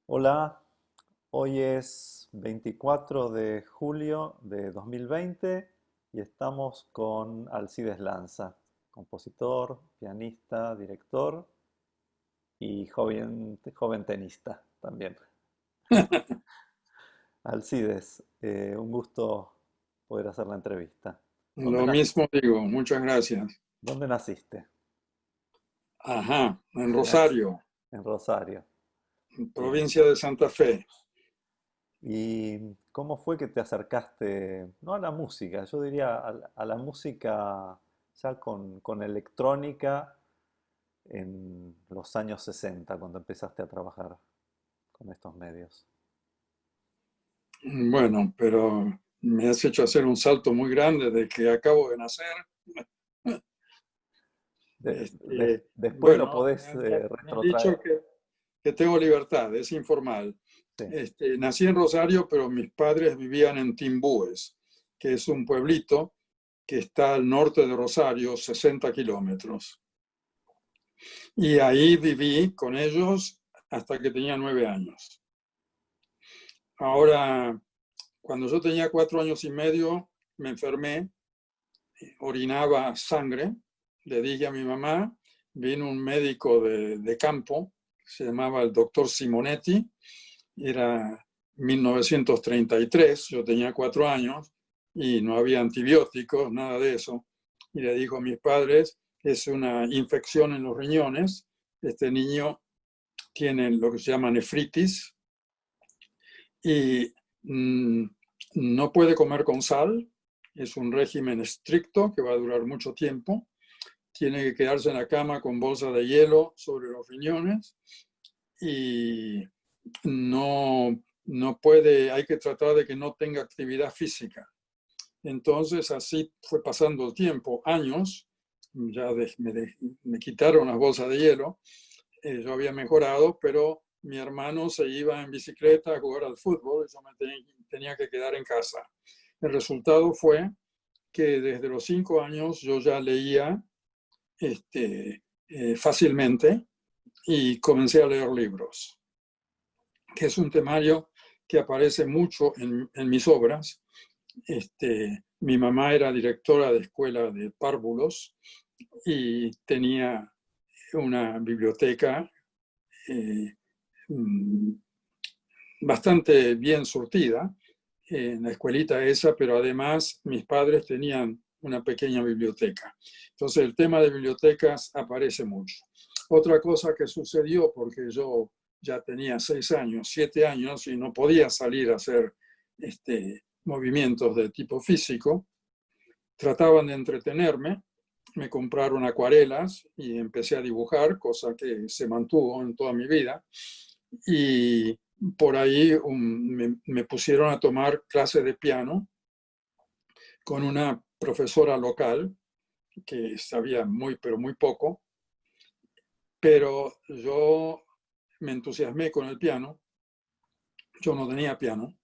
Hola, hoy es 24 de julio de 2020 y estamos con Alcides Lanza, compositor, pianista, director y joven tenista también. Alcides, un gusto poder hacer la entrevista. ¿Dónde Lo naciste? mismo digo, muchas gracias. ¿Dónde naciste? Ajá, en En, Rosario, en Rosario. Bien. provincia de Santa Fe. ¿Y cómo fue que te acercaste, no a la música, yo diría a la música ya con electrónica en los años 60 cuando empezaste a trabajar con estos medios? Bueno, pero me has hecho hacer un salto muy grande de que acabo de nacer. Después lo Bueno, podés me han retrotraer. dicho que tengo libertad, es informal. Sí. Nací en Rosario, pero mis padres vivían en Timbúes, que es un pueblito que está al norte de Rosario, 60 kilómetros. Y ahí viví con ellos hasta que tenía 9 años. Ahora, cuando yo tenía 4 años y medio, me enfermé, orinaba sangre, le dije a mi mamá, vino un médico de campo, se llamaba el doctor Simonetti, era 1933, yo tenía 4 años y no había antibióticos, nada de eso. Y le dijo a mis padres, es una infección en los riñones, este niño tiene lo que se llama nefritis y mm, no puede comer con sal, es un régimen estricto que va a durar mucho tiempo, tiene que quedarse en la cama con bolsa de hielo sobre los riñones y no puede, hay que tratar de que no tenga actividad física. Entonces así fue pasando el tiempo, años, ya me quitaron las bolsas de hielo, yo había mejorado, pero mi hermano se iba en bicicleta a jugar al fútbol y yo tenía que quedar en casa. El resultado fue que desde los 5 años yo ya leía fácilmente y comencé a leer libros, que es un temario que aparece mucho en mis obras. Mi mamá era directora de escuela de párvulos y tenía una biblioteca eh, mm, bastante bien surtida en la escuelita esa, pero además mis padres tenían una pequeña biblioteca. Entonces el tema de bibliotecas aparece mucho. Otra cosa que sucedió, porque yo ya tenía 6 años, 7 años y no podía salir a hacer movimientos de tipo físico, trataban de entretenerme, me compraron acuarelas y empecé a dibujar, cosa que se mantuvo en toda mi vida. Y por ahí me pusieron a tomar clases de piano con una profesora local que sabía muy, pero muy poco, pero yo me entusiasmé con el piano. Yo no tenía piano,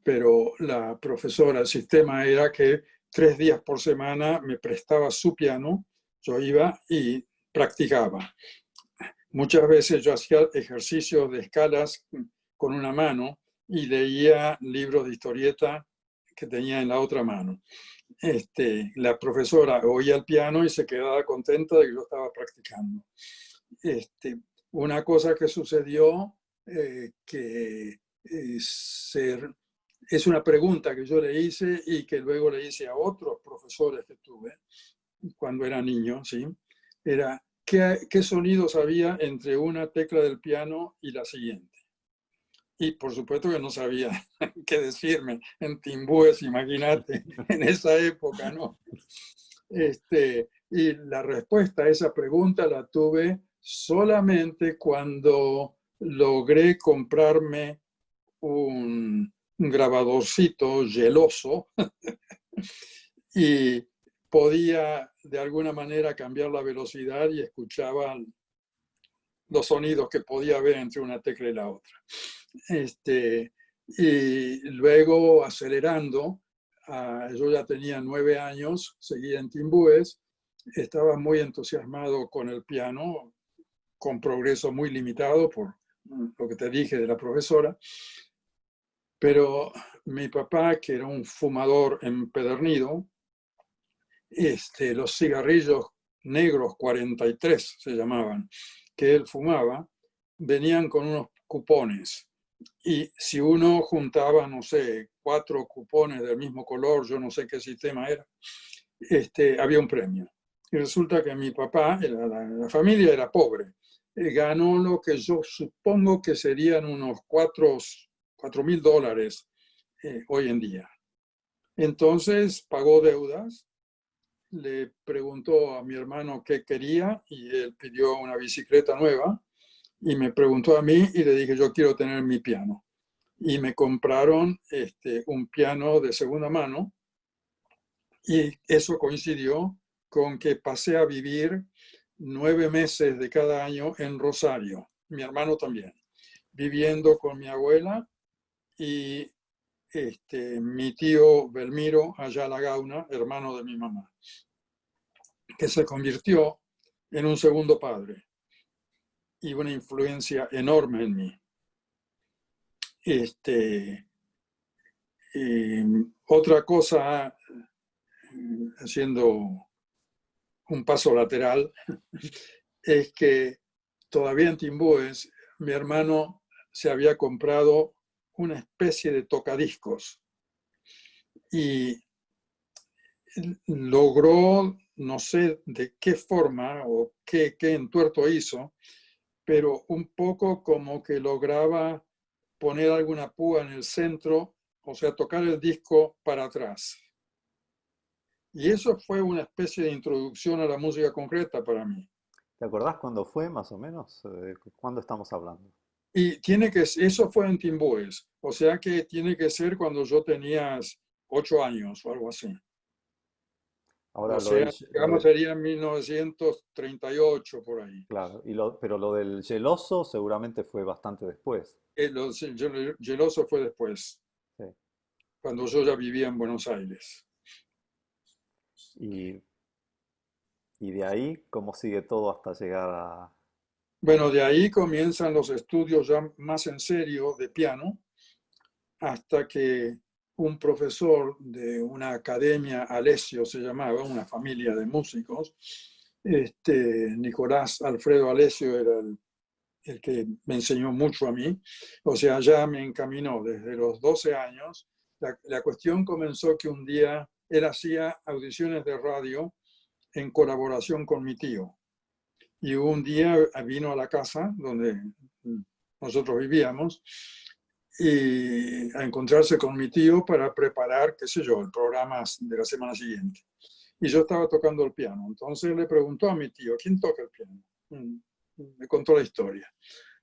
pero la profesora, el sistema era que 3 días por semana me prestaba su piano, yo iba y practicaba. Muchas veces yo hacía ejercicios de escalas con una mano y leía libros de historieta que tenía en la otra mano. La profesora oía el piano y se quedaba contenta de que yo estaba practicando. Este, una cosa que sucedió, que ser, es una pregunta que yo le hice y que luego le hice a otros profesores que tuve cuando era niño, ¿sí? Era, ¿qué sonidos había entre una tecla del piano y la siguiente? Y por supuesto que no sabía qué decirme en timbúes, imagínate, en esa época, ¿no? Y la respuesta a esa pregunta la tuve solamente cuando logré comprarme un grabadorcito geloso y podía de alguna manera cambiar la velocidad y escuchaba los sonidos que podía ver entre una tecla y la otra. Y luego acelerando, yo ya tenía 9 años, seguía en Timbúes, estaba muy entusiasmado con el piano, con progreso muy limitado por lo que te dije de la profesora, pero mi papá, que era un fumador empedernido, los cigarrillos negros 43 se llamaban, que él fumaba, venían con unos cupones. Y si uno juntaba, no sé, 4 cupones del mismo color, yo no sé qué sistema era, había un premio. Y resulta que mi papá, la familia era pobre, ganó lo que yo supongo que serían unos $4.000 hoy en día. Entonces pagó deudas, le preguntó a mi hermano qué quería y él pidió una bicicleta nueva y me preguntó a mí y le dije yo quiero tener mi piano. Y me compraron un piano de segunda mano y eso coincidió con que pasé a vivir 9 meses de cada año en Rosario, mi hermano también, viviendo con mi abuela y mi tío Belmiro Ayala Gauna, hermano de mi mamá, que se convirtió en un segundo padre y una influencia enorme en mí. Otra cosa, haciendo un paso lateral, es que todavía en Timbúes mi hermano se había comprado una especie de tocadiscos y logró, no sé de qué forma o qué entuerto hizo, pero un poco como que lograba poner alguna púa en el centro, o sea, tocar el disco para atrás. Y eso fue una especie de introducción a la música concreta para mí. ¿Te acordás cuándo fue más o menos? ¿Cuándo estamos hablando? Y eso fue en Timbúes, o sea que tiene que ser cuando yo tenía 8 años o algo así. Ahora O lo del, sea, digamos, sería en 1938 por ahí. claro, pero lo del geloso seguramente fue bastante después. El Geloso fue después, Sí. cuando yo ya vivía en Buenos Aires. Y, y de ahí, ¿cómo sigue todo hasta llegar Bueno, de ahí comienzan los estudios ya más en serio de piano, hasta que un profesor de una academia, Alessio se llamaba, una familia de músicos, Nicolás Alfredo Alessio era el que me enseñó mucho a mí, o sea, ya me encaminó desde los 12 años. La cuestión comenzó que un día él hacía audiciones de radio en colaboración con mi tío. Y un día vino a la casa donde nosotros vivíamos y a encontrarse con mi tío para preparar, qué sé yo, el programa de la semana siguiente. Y yo estaba tocando el piano. Entonces le preguntó a mi tío, ¿quién toca el piano? Me contó la historia.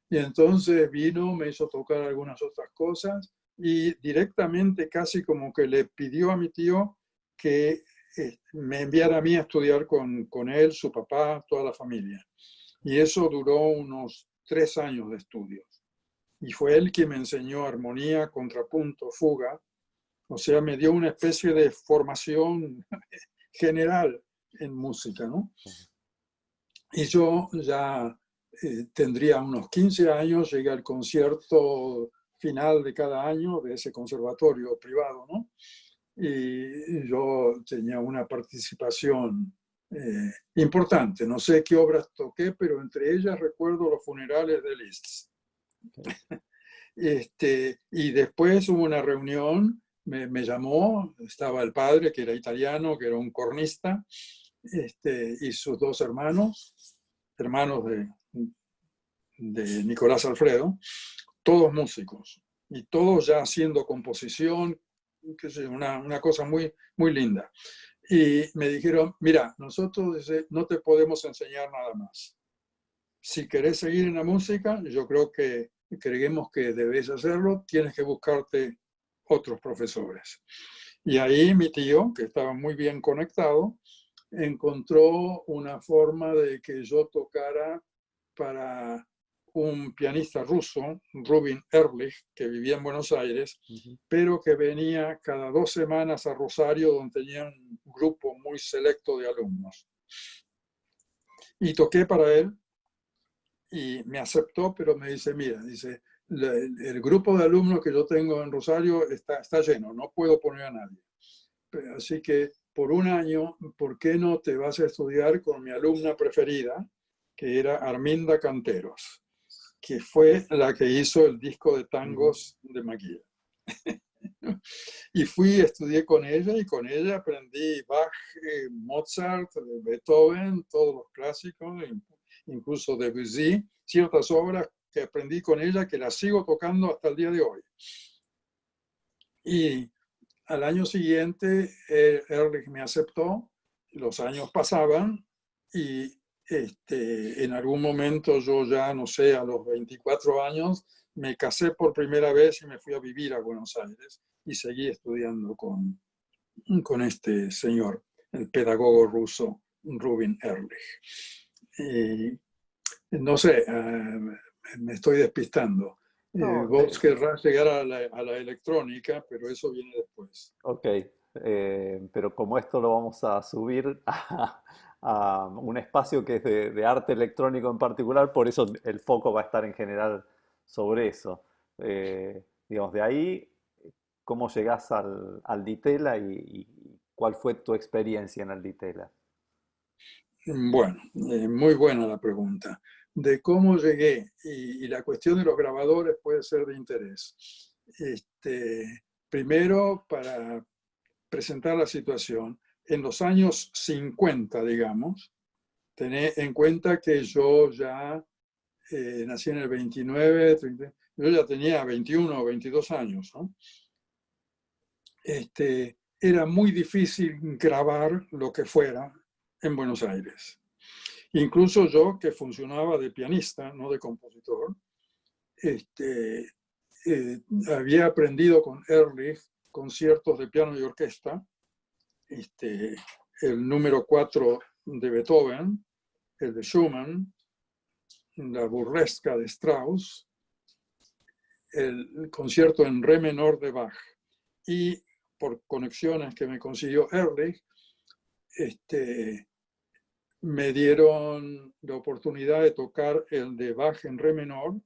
Y entonces vino, me hizo tocar algunas otras cosas y directamente casi como que le pidió a mi tío que me enviara a mí a estudiar con él, su papá, toda la familia. Y eso duró unos 3 años de estudios. Y fue él quien me enseñó armonía, contrapunto, fuga. O sea, me dio una especie de formación general en música, ¿no? Y yo ya tendría unos 15 años, llegué al concierto final de cada año de ese conservatorio privado, ¿no? Y yo tenía una participación importante. No sé qué obras toqué, pero entre ellas recuerdo los funerales de Liszt. Okay. Y después hubo una reunión, me llamó, estaba el padre, que era italiano, que era un cornista, y sus 2 hermanos, hermanos de Nicolás Alfredo, todos músicos, y todos ya haciendo composición, qué sé, una cosa muy, muy linda. Y me dijeron, mira, nosotros no te podemos enseñar nada más. Si querés seguir en la música, yo creo que creemos que debes hacerlo, tienes que buscarte otros profesores. Y ahí mi tío, que estaba muy bien conectado, encontró una forma de que yo tocara para un pianista ruso, Rubin Ehrlich, que vivía en Buenos Aires, Ujú. pero que venía cada 2 semanas a Rosario, donde tenía un grupo muy selecto de alumnos. Y toqué para él y me aceptó, pero me dice, mira, dice, el grupo de alumnos que yo tengo en Rosario está lleno, no puedo poner a nadie. Así que por un año, ¿por qué no te vas a estudiar con mi alumna preferida, que era Arminda Canteros, que fue la que hizo el disco de tangos de Maquia? Y fui, estudié con ella y con ella aprendí Bach, Mozart, Beethoven, todos los clásicos, incluso Debussy, ciertas obras que aprendí con ella que las sigo tocando hasta el día de hoy. Y al año siguiente, Ehrlich me aceptó, los años pasaban y en algún momento yo ya, no sé, a los 24 años, me casé por primera vez y me fui a vivir a Buenos Aires y seguí estudiando con este señor, el pedagogo ruso Rubin Ehrlich. No sé, me estoy despistando. No, Vos querrás llegar a la electrónica, pero eso viene después. ok, pero como esto lo vamos a subir a un espacio que es de arte electrónico en particular, por eso el foco va a estar en general sobre eso. Digamos, de ahí, ¿cómo llegás al Ditela y cuál fue tu experiencia en el Ditela? Bueno, muy buena la pregunta. De cómo llegué y la cuestión de los grabadores puede ser de interés. Primero, para presentar la situación, en los años 50, digamos, tené en cuenta que yo ya nací en el 29, 30, yo ya tenía 21 o 22 años, ¿no? Era muy difícil grabar lo que fuera en Buenos Aires. Incluso yo, que funcionaba de pianista, no de compositor, había aprendido con Ehrlich conciertos de piano y orquesta, el número 4 de Beethoven, el de Schumann, la burlesca de Strauss, el concierto en re menor de Bach. Y por conexiones que me consiguió Ehrlich, me dieron la oportunidad de tocar el de Bach en re menor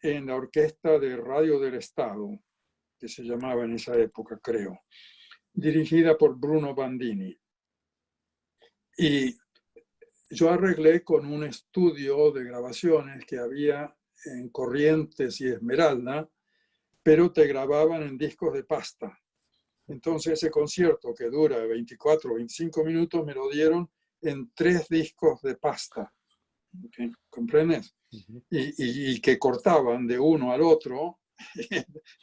en la orquesta de Radio del Estado, que se llamaba en esa época, creo, dirigida por Bruno Bandini. Y yo arreglé con un estudio de grabaciones que había en Corrientes y Esmeralda, pero te grababan en discos de pasta. Entonces ese concierto que dura 24 o 25 minutos me lo dieron en 3 discos de pasta. ¿Okay? ¿Comprendes? Y que cortaban de uno al otro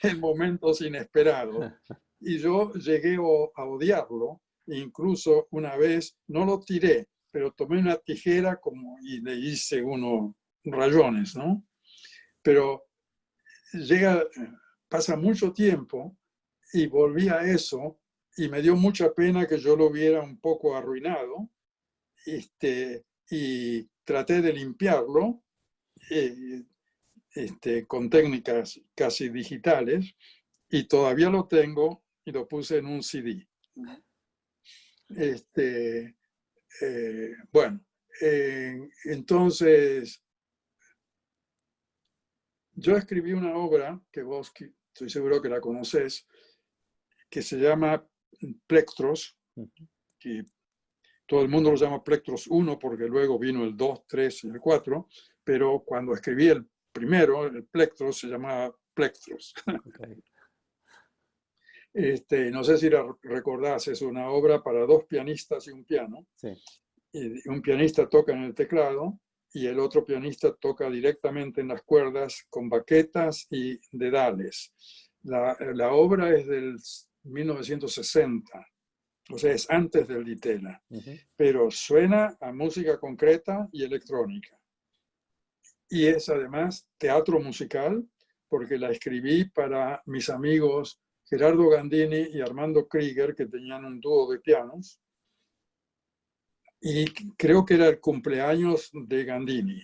en momentos inesperados. Y yo llegué a odiarlo. Incluso una vez, no lo tiré, pero tomé una tijera y le hice unos rayones, ¿no? Pero pasa mucho tiempo y volví a eso y me dio mucha pena que yo lo hubiera un poco arruinado. Y traté de limpiarlo con técnicas casi digitales y todavía lo tengo y lo puse en un CD. Bueno, entonces yo escribí una obra que vos estoy seguro que la conocés, que se llama Plectros, que todo el mundo lo llama Plectros 1 porque luego vino el 2, 3 y el 4, pero cuando escribí el primero, el Plectros, se llamaba Plectros. Okay. No sé si la recordás, es una obra para 2 pianistas y un piano. Sí. Y un pianista toca en el teclado y el otro pianista toca directamente en las cuerdas con baquetas y dedales. La obra es del 1960, o sea, es antes del Ditela, pero suena a música concreta y electrónica. Y es además teatro musical, porque la escribí para mis amigos Gerardo Gandini y Armando Krieger, que tenían un dúo de pianos. Y creo que era el cumpleaños de Gandini.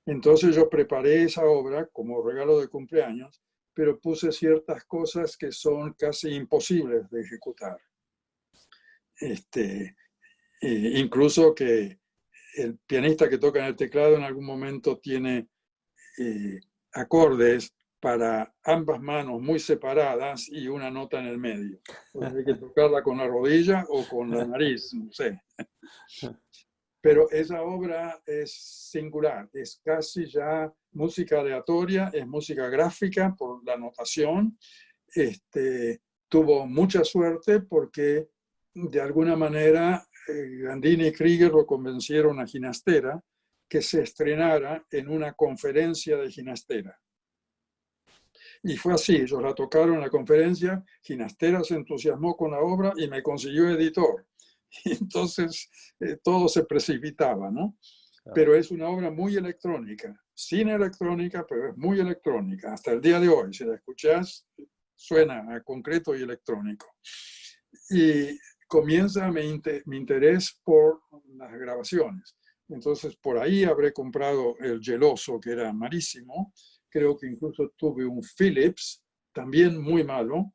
Entonces yo preparé esa obra como regalo de cumpleaños, pero puse ciertas cosas que son casi imposibles de ejecutar. Incluso que el pianista que toca en el teclado en algún momento tiene acordes para ambas manos muy separadas y una nota en el medio. Pues hay que tocarla con la rodilla o con la nariz, no sé. Pero esa obra es singular, es casi ya música aleatoria, es música gráfica por la notación. Tuvo mucha suerte porque de alguna manera Gandini y Krieger lo convencieron a Ginastera que se estrenara en una conferencia de Ginastera. Y fue así, ellos la tocaron en la conferencia, Ginastera se entusiasmó con la obra y me consiguió editor. Y entonces todo se precipitaba, ¿no? Claro. Pero es una obra muy electrónica, sin electrónica, pero es muy electrónica. Hasta el día de hoy, si la escuchás, suena a concreto y electrónico. Y comienza mi interés por las grabaciones. Entonces, por ahí habré comprado el Geloso, que era malísimo. Creo que incluso tuve un Philips, también muy malo.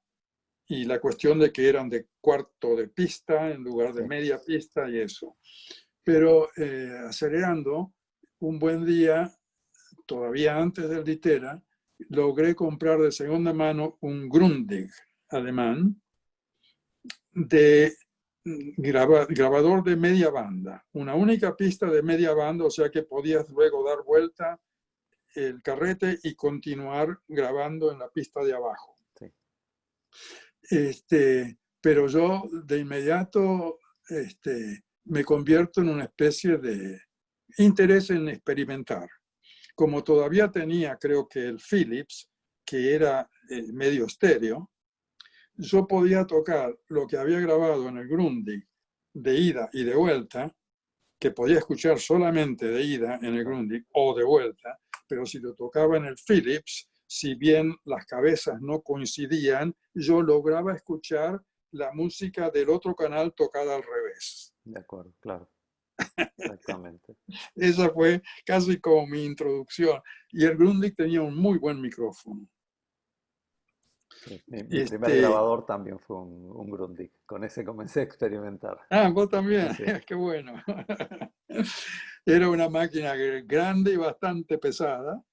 Y la cuestión de que eran de cuarto de pista en lugar de media pista y eso. Pero acelerando, un buen día, todavía antes del Ditera, logré comprar de segunda mano un Grundig alemán de grabador de media banda, una única pista de media banda, o sea que podías luego dar vuelta el carrete y continuar grabando en la pista de abajo. Sí. Pero yo de inmediato me convierto en una especie de interés en experimentar. Como todavía tenía, creo que el Philips, que era medio estéreo, yo podía tocar lo que había grabado en el Grundig de ida y de vuelta, que podía escuchar solamente de ida en el Grundig o de vuelta, pero si lo tocaba en el Philips, si bien las cabezas no coincidían, yo lograba escuchar la música del otro canal tocada al revés. De acuerdo, claro. Exactamente. Esa fue casi como mi introducción. Y el Grundig tenía un muy buen micrófono. Sí, mi primer grabador también fue un Grundig. Con ese comencé a experimentar. Ah, vos también. Sí. Qué bueno. Era una máquina grande y bastante pesada.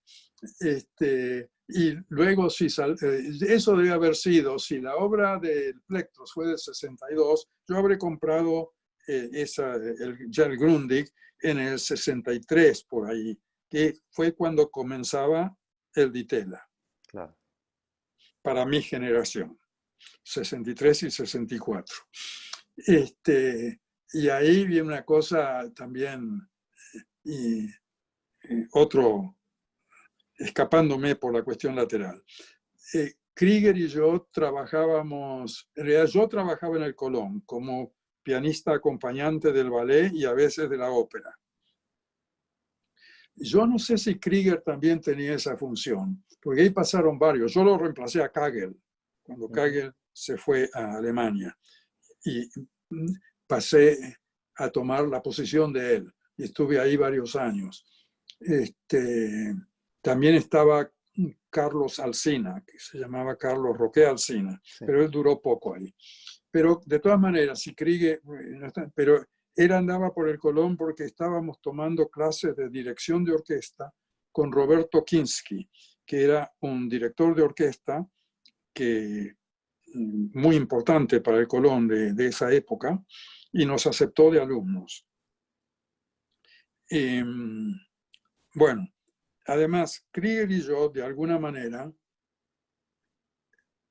Y luego, eso debe haber sido, si la obra del Plectros fue del 62, yo habré comprado ya el Grundig en el 63, por ahí, que fue cuando comenzaba el Ditela. Claro. Para mi generación, 63 y 64. Y ahí viene una cosa también, y otro, escapándome por la cuestión lateral. Krieger y yo trabajábamos, en realidad yo trabajaba en el Colón como pianista acompañante del ballet y a veces de la ópera. Yo no sé si Krieger también tenía esa función, porque ahí pasaron varios. Yo lo reemplacé a Kagel, cuando Kagel se fue a Alemania. Y pasé a tomar la posición de él. Y estuve ahí varios años. También estaba Carlos Alsina, que se llamaba Carlos Roque Alsina, sí. Pero él duró poco ahí. Pero de todas maneras, si Krieger, pero él andaba por el Colón porque estábamos tomando clases de dirección de orquesta con Roberto Kinski, que era un director de orquesta que muy importante para el Colón de esa época, y nos aceptó de alumnos. Bueno, además, Krieger y yo, de alguna manera,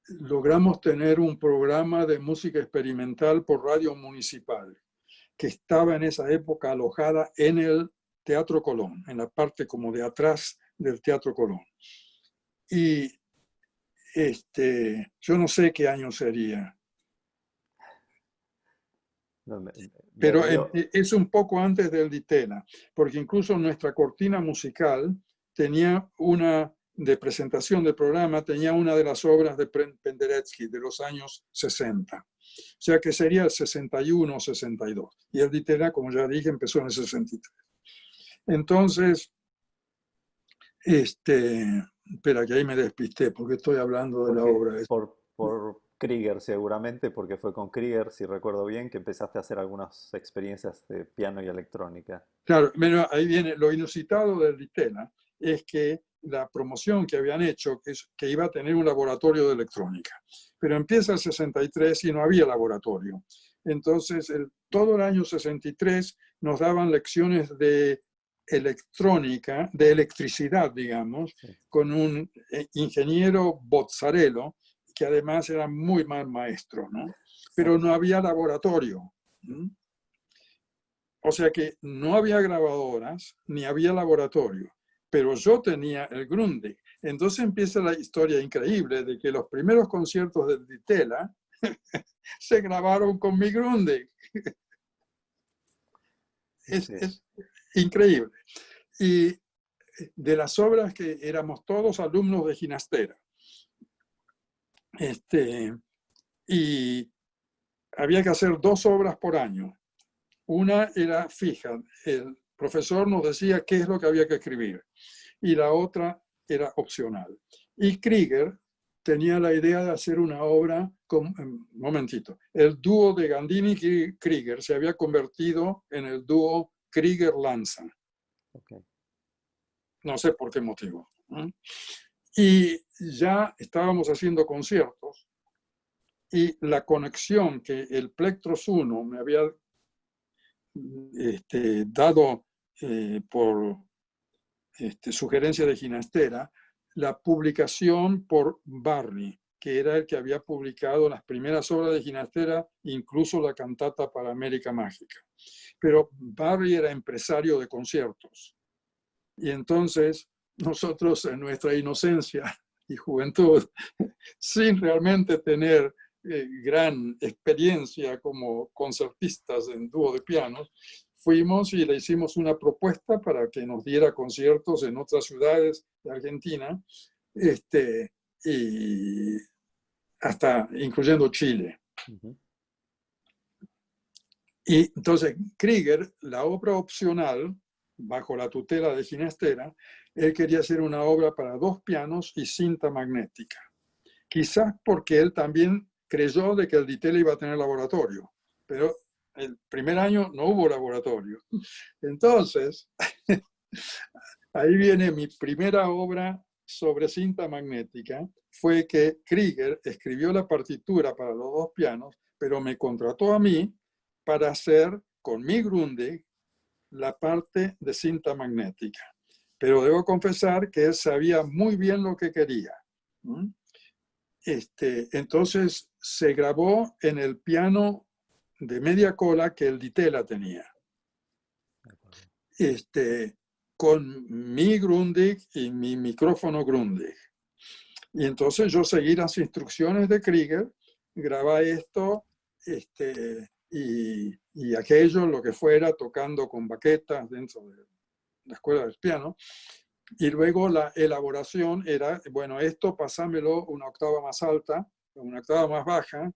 logramos tener un programa de música experimental por radio municipal, que estaba en esa época alojada en el Teatro Colón, en la parte como de atrás del Teatro Colón. Y yo no sé qué año sería, pero es un poco antes del Ditela, porque incluso nuestra cortina musical tenía una de presentación del programa, tenía una de las obras de Penderecki de los años 60. O sea que sería el 61 o 62. Y el Ditela, como ya dije, empezó en el 63. Entonces, espera que ahí me despisté porque estoy hablando de la obra. Krieger seguramente, porque fue con Krieger, si recuerdo bien, que empezaste a hacer algunas experiencias de piano y electrónica. Claro, bueno, ahí viene lo inusitado del Ditela, es que la promoción que habían hecho, que iba a tener un laboratorio de electrónica, pero empieza el 63 y no había laboratorio. Entonces, todo el año 63 nos daban lecciones de electrónica, de electricidad, digamos, Sí. con un ingeniero Bozzarello, que además era muy mal maestro, ¿no? Pero Ok. no había laboratorio. ¿Mm? O sea que no había grabadoras ni había laboratorio, pero yo tenía el Grundig. Entonces empieza la historia increíble de que los primeros conciertos de Ditela se grabaron con mi Grundig. Sí. Es increíble. Y de las obras que éramos todos alumnos de Ginastera. Y había que hacer 2 obras por año. Una era fija. El profesor nos decía qué es lo que había que escribir. Y la otra era opcional. Y Krieger tenía la idea de hacer una obra con, momentito, el dúo de Gandini y Krieger se había convertido en el dúo Krieger-Lanza. Ok. No sé por qué motivo. Y ya estábamos haciendo conciertos y la conexión que el Plectros 1 me había dado por sugerencia de Ginastera, la publicación por Barry, que era el que había publicado las primeras obras de Ginastera, incluso la cantata para América Mágica. Pero Barry era empresario de conciertos. Y entonces nosotros en nuestra inocencia y juventud, sin realmente tener gran experiencia como concertistas en dúo de pianos, fuimos y le hicimos una propuesta para que nos diera conciertos en otras ciudades de Argentina, y hasta incluyendo Chile. Ujú. Y entonces Krieger, la obra opcional, bajo la tutela de Ginastera, él quería hacer una obra para 2 pianos y cinta magnética. Quizás porque él también creyó de que el Ditela iba a tener laboratorio, pero el primer año no hubo laboratorio. Entonces, ahí viene mi primera obra sobre cinta magnética, fue que Krieger escribió la partitura para los 2 pianos, pero me contrató a mí para hacer con mi Grundig la parte de cinta magnética. Pero debo confesar que él sabía muy bien lo que quería. Entonces se grabó en el piano de media cola que el Ditela tenía. Con mi Grundig y mi micrófono Grundig. Y entonces yo seguí las instrucciones de Krieger, grabé esto y aquello, lo que fuera, tocando con baquetas dentro de la escuela del piano. Y luego la elaboración era, bueno, esto pasámelo una octava más alta, una octava más baja,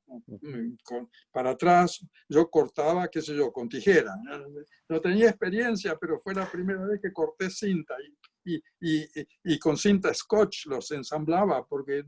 para atrás. Yo cortaba, qué sé yo, con tijera. No tenía experiencia, pero fue la primera vez que corté cinta y con cinta scotch los ensamblaba, porque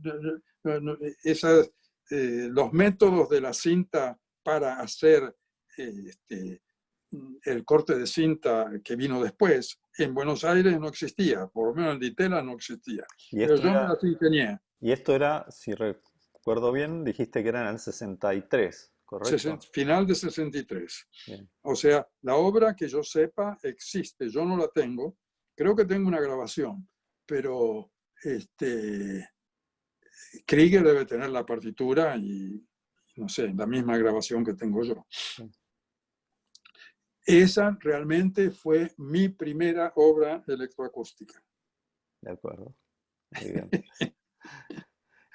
los métodos de la cinta para hacer el corte de cinta que vino después, en Buenos Aires no existía, por lo menos en Ditela no existía. Y Pero esto yo me era, las ingenié. y esto era, si recuerdo bien, dijiste que era en el 63, ¿correcto? Final de 63. Bien. O sea, la obra que yo sepa existe, yo no la tengo, creo que tengo una grabación, pero Krieger debe tener la partitura y, no sé, la misma grabación que tengo yo. Sí, Esa realmente fue mi primera obra electroacústica. de acuerdo. Muy bien.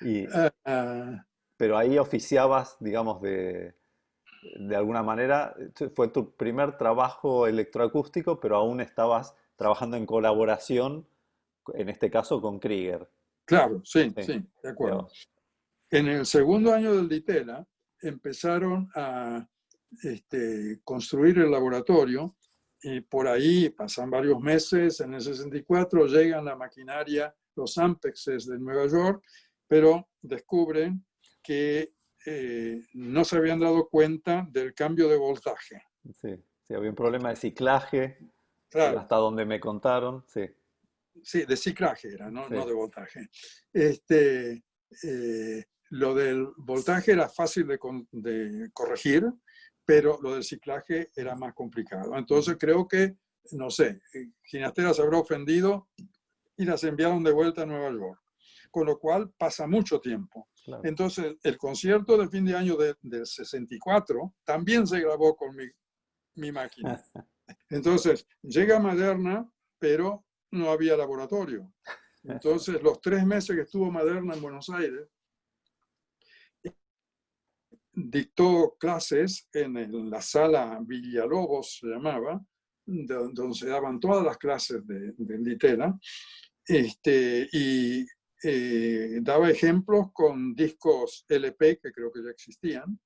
Y, Uh, pero ahí oficiabas, digamos, de alguna manera, fue tu primer trabajo electroacústico, pero aún estabas trabajando en colaboración, en este caso con Krieger. claro, sí, Sí, sí, de acuerdo. digamos. En el segundo año del Ditela empezaron a construir el laboratorio y por ahí pasan varios meses. En el 64 llegan la maquinaria, los Ampexes de Nueva York, pero descubren que no se habían dado cuenta del cambio de voltaje. Sí, sí, había un problema de ciclaje, Claro, hasta donde me contaron, sí, sí, de ciclaje era, no, no sí. de voltaje. Este, lo del voltaje era fácil de corregir, pero lo del ciclaje era más complicado. Entonces creo que, no sé, Ginastera se habrá ofendido y las enviaron de vuelta a Nueva York, con lo cual pasa mucho tiempo. Claro. Entonces, el concierto de fin de año del 64 también se grabó con mi máquina. Entonces, llega Maderna, pero no había laboratorio. Entonces, los 3 meses que estuvo Maderna en Buenos Aires, dictó clases en la sala Villalobos, se llamaba, donde se daban todas las clases del Ditela, y daba ejemplos con discos LP, que creo que ya existían,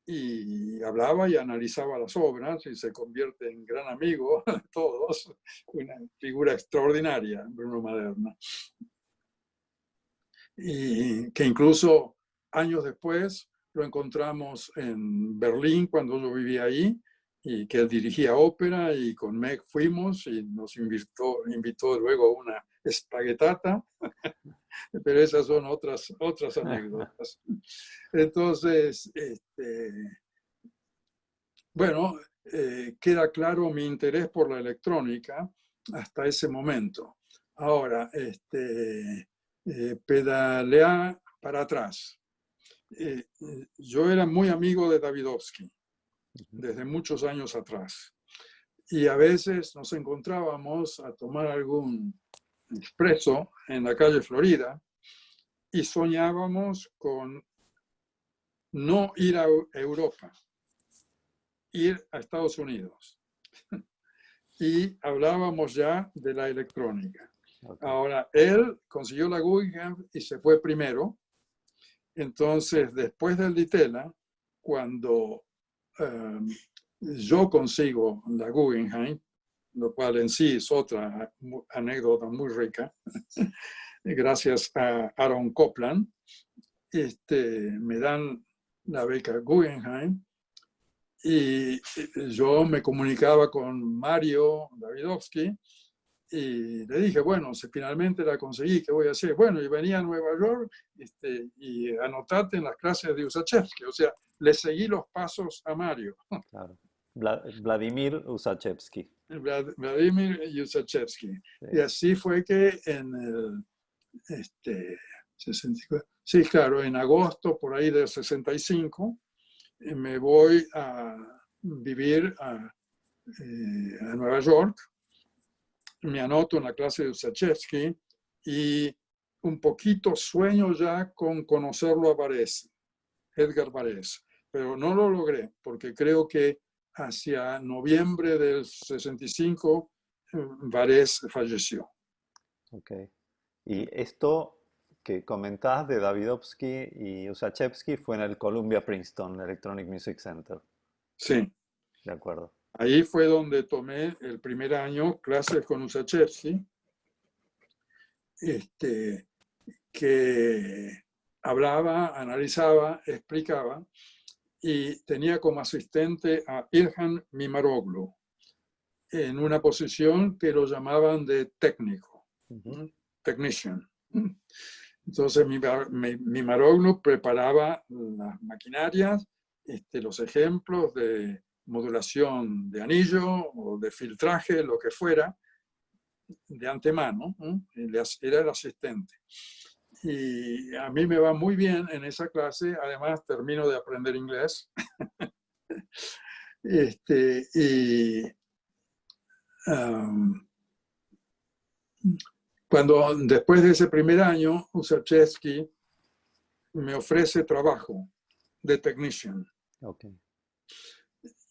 y hablaba y analizaba las obras y se convierte en gran amigo de todos, una figura extraordinaria, Bruno Maderna. Y que incluso años después lo encontramos en Berlín cuando yo vivía ahí, y que él dirigía ópera y con Meg fuimos y nos invitó luego a una espaguetata, pero esas son otras anécdotas. Entonces, bueno, queda claro mi interés por la electrónica hasta ese momento. Ahora, pedalear para atrás. Yo era muy amigo de Davidovsky desde muchos años atrás. Y a veces nos encontrábamos a tomar algún expreso en la calle Florida y soñábamos con no ir a Europa, ir a Estados Unidos. Y hablábamos ya de la electrónica. Okay. Ahora, él consiguió la Guggenheim y se fue primero. Entonces, después del Ditela, cuando yo consigo la Guggenheim, lo cual en sí es otra anécdota muy rica, gracias a Aaron Copland, me dan la beca Guggenheim y yo me comunicaba con Mario Davidovsky y le dije, bueno, si finalmente la conseguí, ¿qué voy a hacer? Bueno, y venía a Nueva York y anotate en las clases de Usachevsky. O sea, le seguí los pasos a Mario. Claro. Vladimir Usachevsky. Vladimir Usachevsky. Sí. Y así fue que en el 64, sí, claro, en agosto por ahí del 65, me voy a vivir a Nueva York. Me anoto en la clase de Usachevsky y un poquito sueño ya con conocerlo a Varese, Edgar Varese, pero no lo logré porque creo que hacia noviembre del 65 Varese falleció. Ok. Y esto que comentabas de Davidovsky y Usachevsky fue en el Columbia Princeton Electronic Music Center. Sí, De acuerdo. ahí fue donde tomé el primer año clases con Usachevsky, que hablaba, analizaba, explicaba, y tenía como asistente a Ilhan Mimaroglu, en una posición que lo llamaban de técnico, technician. Entonces Mimaroglu preparaba las maquinarias, los ejemplos de modulación de anillo o de filtraje, lo que fuera, de antemano. Era el asistente. Y a mí me va muy bien en esa clase, además termino de aprender inglés. Y cuando después de ese primer año, Usachevsky me ofrece trabajo de technician. Okay.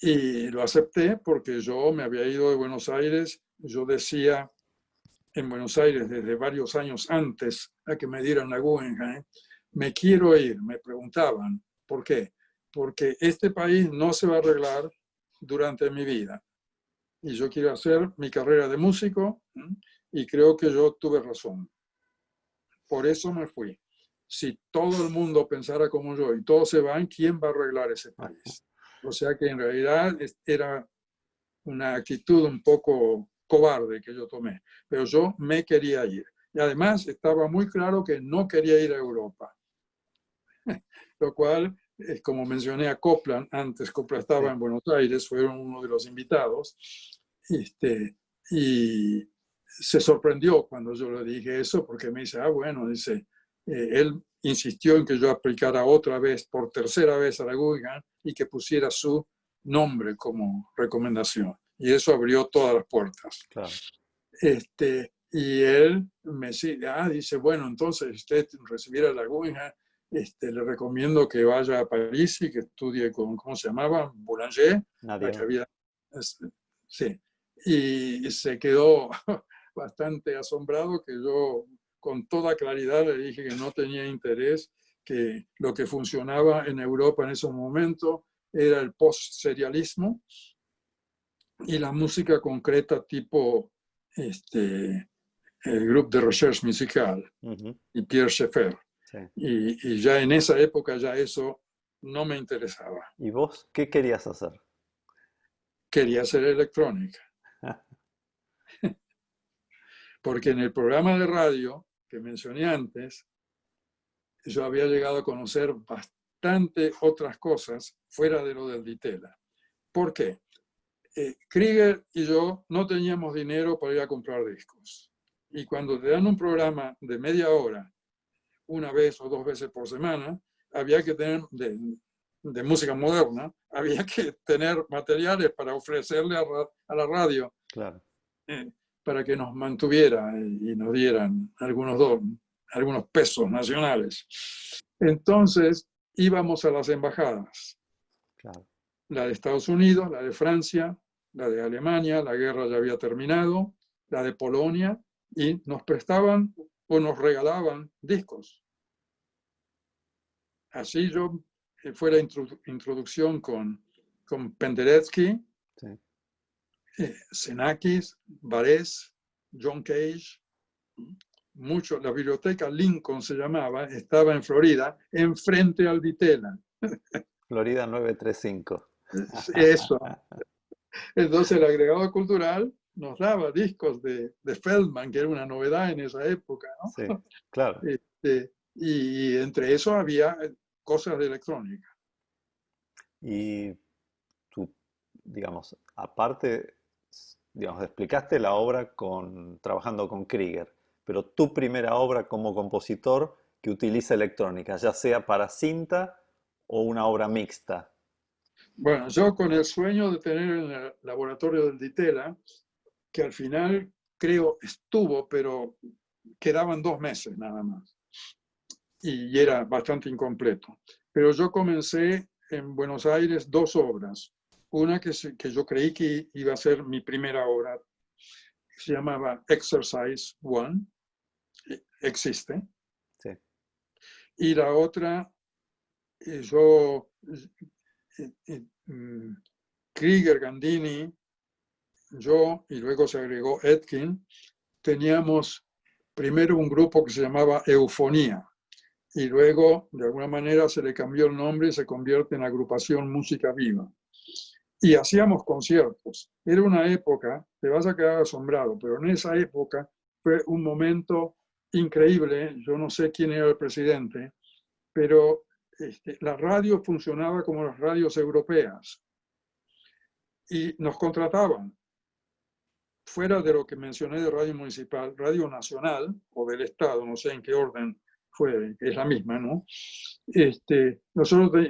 Y lo acepté porque yo me había ido de Buenos Aires. Yo decía en Buenos Aires desde varios años antes a que me dieran la Guggenheim, me quiero ir. Me preguntaban, ¿por qué? Porque este país no se va a arreglar durante mi vida. Y yo quiero hacer mi carrera de músico y creo que yo tuve razón. Por eso me fui. si todo el mundo pensara como yo y todos se van, ¿quién va a arreglar ese país? O sea que en realidad era una actitud un poco cobarde que yo tomé, pero yo me quería ir. Y además estaba muy claro que no quería ir a Europa, lo cual, como mencioné a Copland antes, Copland estaba Sí. en Buenos Aires, fueron uno de los invitados, y se sorprendió cuando yo le dije eso, porque me dice, bueno, dice, él insistió en que yo aplicara otra vez, por tercera vez a la Guggenheim, y que pusiera su nombre como recomendación. Y eso abrió todas las puertas. Claro. Y él me sigue, dice, bueno, entonces usted recibiera la Guggenheim, le recomiendo que vaya a París y que estudie con, ¿cómo se llamaba? Boulanger, la que Nadie. había, sí. Y se quedó bastante asombrado que yo con toda claridad le dije que no tenía interés, que lo que funcionaba en Europa en ese momento era el post-serialismo y la música concreta tipo el grupo de recherche musical Ujú. y Pierre Schaeffer. Sí. Y ya en esa época ya eso no me interesaba. ¿Y vos qué querías hacer? Quería hacer electrónica, porque en el programa de radio que mencioné antes, yo había llegado a conocer bastante otras cosas fuera de lo del Ditela. ¿Por qué? Krieger y yo no teníamos dinero para ir a comprar discos. Y cuando te dan un programa de media hora, una vez o dos veces por semana, había que tener, de música moderna, había que tener materiales para ofrecerle a la radio, Claro. para que nos mantuviera y nos dieran algunos pesos nacionales. Entonces íbamos a las embajadas, Claro. la de Estados Unidos, la de Francia, la de Alemania, la guerra ya había terminado, la de Polonia, y nos prestaban o nos regalaban discos. Así yo fue la introducción con Penderecki, Sí. Xenakis, Varese, John Cage, mucho. La biblioteca Lincoln se llamaba, estaba en Florida, enfrente al Ditela. Florida 935. Eso. Entonces el agregado cultural nos daba discos de Feldman, que era una novedad en esa época, ¿no? Sí, claro. Y entre eso había cosas de electrónica. Y tú, digamos, aparte, digamos, explicaste la obra trabajando con Krieger, pero tu primera obra como compositor que utiliza electrónica, ya sea para cinta o una obra mixta. Bueno, yo con el sueño de tener en el laboratorio del Ditela, que al final creo estuvo, pero quedaban 2 meses nada más. Y era bastante incompleto. Pero yo comencé en Buenos Aires 2 obras. Una que yo creí que iba a ser mi primera obra, se llamaba Exercise One, existe. Sí, Y la otra, yo, Krieger, Gandini, yo, y luego se agregó Etkin, teníamos primero un grupo que se llamaba Eufonía, y luego, de alguna manera, se le cambió el nombre y se convierte en Agrupación Música Viva. Y hacíamos conciertos. Era una época, te vas a quedar asombrado, pero en esa época fue un momento increíble. Yo no sé quién era el presidente, pero la radio funcionaba como las radios europeas y nos contrataban. Fuera de lo que mencioné de radio municipal, radio nacional o del Estado, no sé en qué orden fue, es la misma, ¿no? Nosotros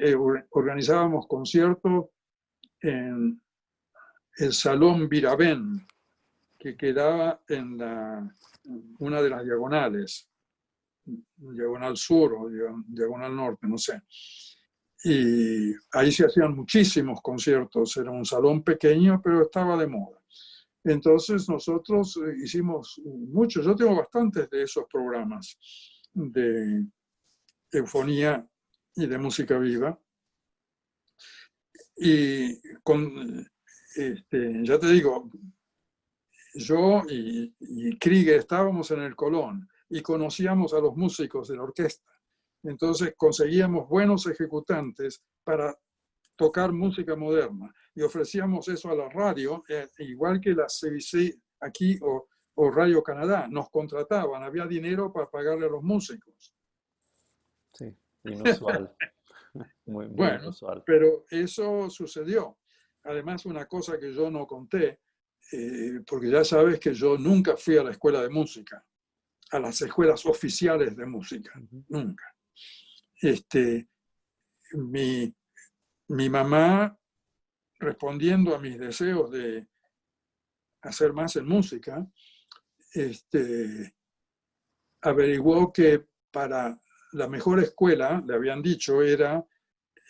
organizábamos conciertos en el Salón Virabén, que quedaba en una de las diagonales, diagonal sur o diagonal norte, no sé. Y ahí se hacían muchísimos conciertos, era un salón pequeño, pero estaba de moda. Entonces nosotros hicimos muchos, yo tengo bastantes de esos programas de eufonía y de música viva. Y ya te digo, yo y Krieger estábamos en el Colón y conocíamos a los músicos de la orquesta. Entonces conseguíamos buenos ejecutantes para tocar música moderna y ofrecíamos eso a la radio, igual que la CBC aquí o Radio Canadá. Nos contrataban, había dinero para pagarle a los músicos. Sí, inusual, muy, muy Bueno, inusual. pero eso sucedió. Además, una cosa que yo no conté, porque ya sabes que yo nunca fui a la escuela de música, a las escuelas oficiales de música, Ujú. nunca. Este, mi, mi mamá, respondiendo a mis deseos de hacer más en música, averiguó que para la mejor escuela, le habían dicho, era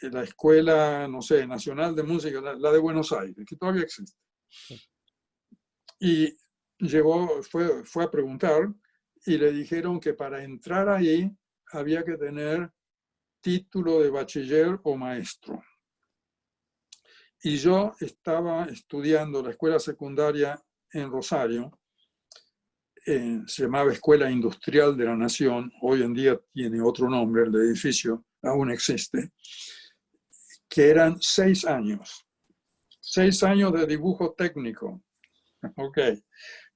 la Escuela, no sé, Nacional de Música, la de Buenos Aires, que todavía existe. Sí. Y fue a preguntar y le dijeron que para entrar ahí había que tener título de bachiller o maestro. Y yo estaba estudiando la escuela secundaria en Rosario, se llamaba Escuela Industrial de la Nación, hoy en día tiene otro nombre, el edificio aún existe, que eran 6 años. 6 años de dibujo técnico. Ok.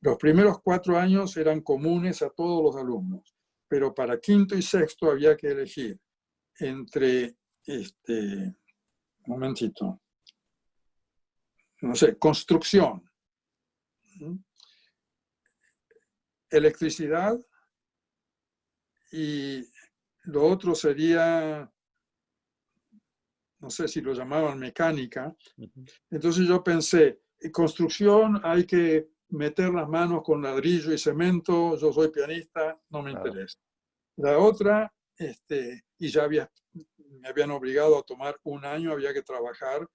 Los primeros 4 años eran comunes a todos los alumnos, pero para quinto y sexto había que elegir entre, momentito, no sé, construcción, electricidad y lo otro sería, no sé si lo llamaban mecánica. Ujú. Entonces yo pensé, en construcción hay que meter las manos con ladrillo y cemento, yo soy pianista, no me Claro. interesa. La otra, y ya me habían obligado a tomar 1 año, había que trabajar,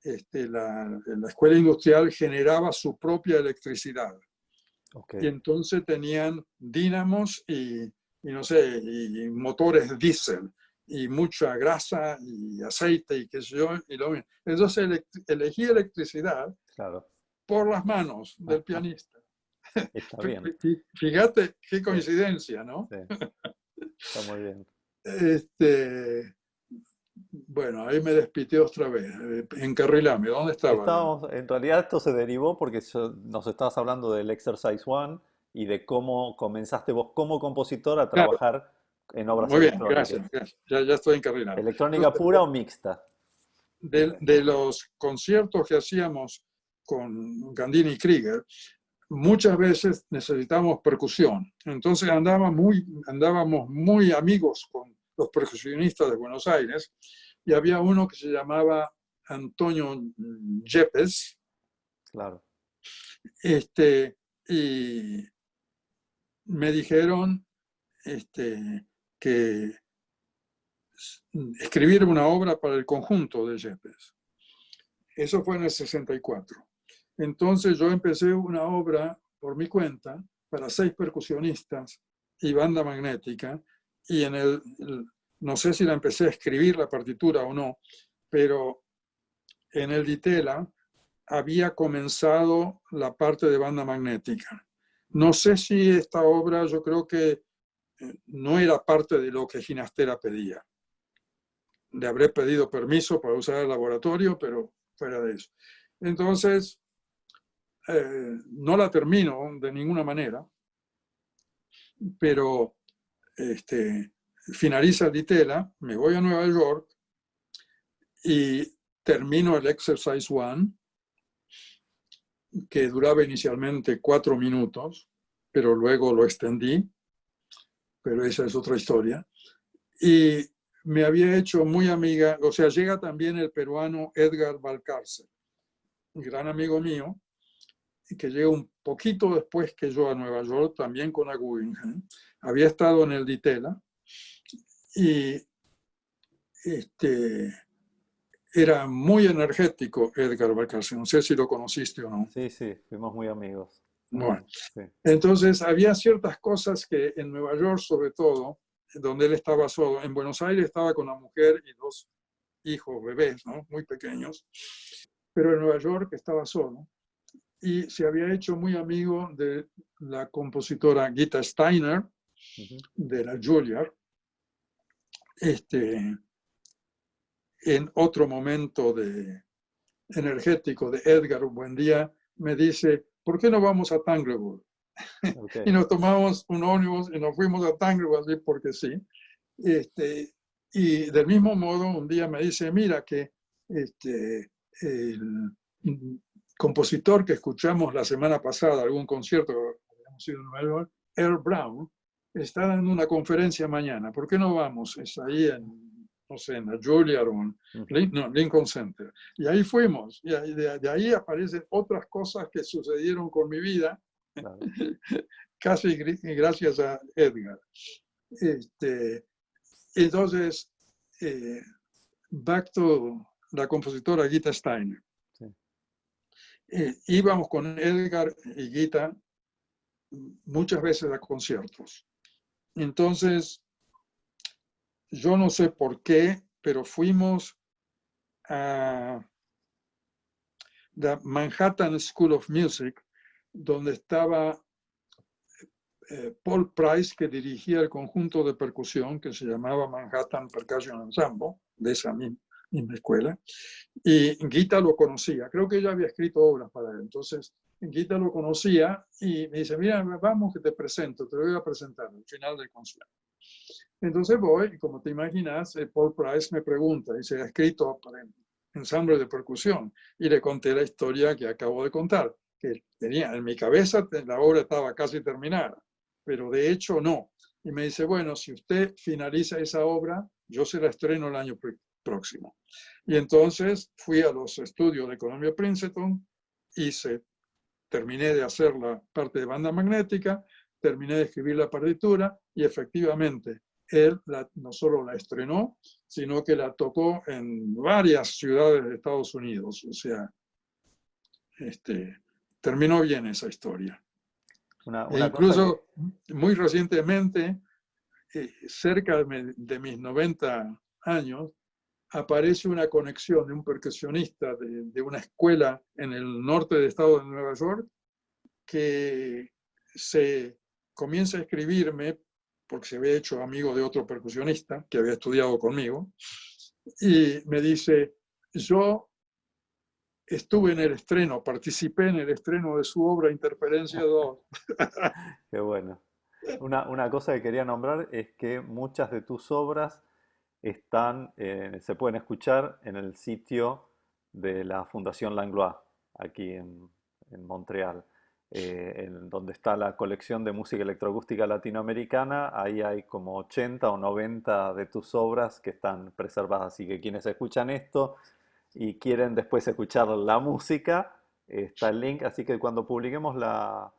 la escuela industrial generaba su propia electricidad. Ok, Y entonces tenían dínamos y no sé, y motores diésel y mucha grasa y aceite y qué sé yo. Entonces elegí electricidad claro. por las manos del pianista. Está bien. Fíjate qué Sí, coincidencia, ¿no? sí, está muy bien. Este, bueno, ahí me despité otra vez. Encarrilame, ¿dónde estaba yo? Estábamos, en realidad esto se derivó porque nos estabas hablando del Exercise One y de cómo comenzaste vos como compositor a Claro, trabajar en obras muy bien, electrónicas. gracias, gracias. Ya estoy encarrilado. ¿Electrónica Entonces, pura o mixta? de los conciertos que hacíamos con Gandini y Krieger, muchas veces necesitamos percusión. Entonces andábamos muy amigos con los percusionistas de Buenos Aires y había uno que se llamaba Antonio Yepes, Claro. y me dijeron que escribir una obra para el conjunto de Yepes. Eso fue en el 64. Entonces yo empecé una obra por mi cuenta para 6 percusionistas y banda magnética, y no sé si la empecé a escribir la partitura o no, pero en el Ditela había comenzado la parte de banda magnética. No sé si esta obra, yo creo que no era parte de lo que Ginastera pedía. Le habré pedido permiso para usar el laboratorio, pero fuera de eso. Entonces, no la termino de ninguna manera, pero finaliza el Ditela, me voy a Nueva York y termino el Exercise One, que duraba inicialmente 4 minutos, pero luego lo extendí, pero esa es otra historia. Y me había hecho muy amiga, o sea, llega también el peruano Edgar Valcárcel, un gran amigo mío, que llega un poquito después que yo a Nueva York, también con la Guggenheim. Había estado en el Ditela y era muy energético Edgar Valcárcel. No sé si lo conociste o no. Sí, sí, fuimos muy amigos. Bueno, Sí, entonces había ciertas cosas que en Nueva York, sobre todo, donde él estaba solo, en Buenos Aires estaba con la mujer y 2 hijos, bebés, ¿no? Muy pequeños, pero en Nueva York estaba solo y se había hecho muy amigo de la compositora Gita Steiner, ujú, de la Juilliard, este, en otro momento energético de Edgar, un buen día, me dice, ¿por qué no vamos a Tanglewood? Y Ok. nos tomamos un ómnibus y nos fuimos a Tanglewood, así porque sí. Y del mismo modo, un día me dice, mira que el compositor que escuchamos la semana pasada, algún concierto, habíamos ido en Nueva York, Earl Brown, está dando una conferencia mañana. ¿Por qué no vamos? Es ahí en, no sé, en la Juilliard o en Lincoln Center. Y ahí fuimos. Y de ahí aparecen otras cosas que sucedieron con mi vida, Claro. casi gracias a Edgar. Entonces, back to la compositora Gita Steiner. Sí. Íbamos con Edgar y Gita muchas veces a conciertos. Entonces, yo no sé por qué, pero fuimos a la Manhattan School of Music, donde estaba Paul Price, que dirigía el conjunto de percusión que se llamaba Manhattan Percussion Ensemble, de esa misma escuela, y Gita lo conocía. Creo que ella había escrito obras para él. Entonces, Gita lo conocía y me dice, mira, vamos que te presento, te voy a presentar al final del concierto. Entonces voy, y como te imaginas, Paul Price me pregunta, y se ha escrito para el ensamble de percusión, y le conté la historia que acabo de contar, que tenía en mi cabeza, la obra estaba casi terminada, pero de hecho no. Y me dice, bueno, si usted finaliza esa obra, yo se la estreno el año próximo. Y entonces fui a los estudios de Columbia Princeton, terminé de hacer la parte de banda magnética, terminé de escribir la partitura y efectivamente él no solo la estrenó, sino que la tocó en varias ciudades de Estados Unidos. O sea, terminó bien esa historia. E Una cosa que, incluso muy recientemente, cerca de mis 90 años, aparece una conexión de un percusionista de una escuela en el norte del estado de Nueva York que se comienza a escribirme porque se había hecho amigo de otro percusionista que había estudiado conmigo y me dice, yo estuve en el estreno, participé en el estreno de su obra Interferencia 2. qué bueno. Una cosa que quería nombrar es que muchas de tus obras están, se pueden escuchar en el sitio de la Fundación Langlois, aquí en Montreal, donde está la colección de música electroacústica latinoamericana. Ahí hay como 80 o 90 de tus obras que están preservadas. Así que quienes escuchan esto y quieren después escuchar la música, está el link. Así que cuando publiquemos la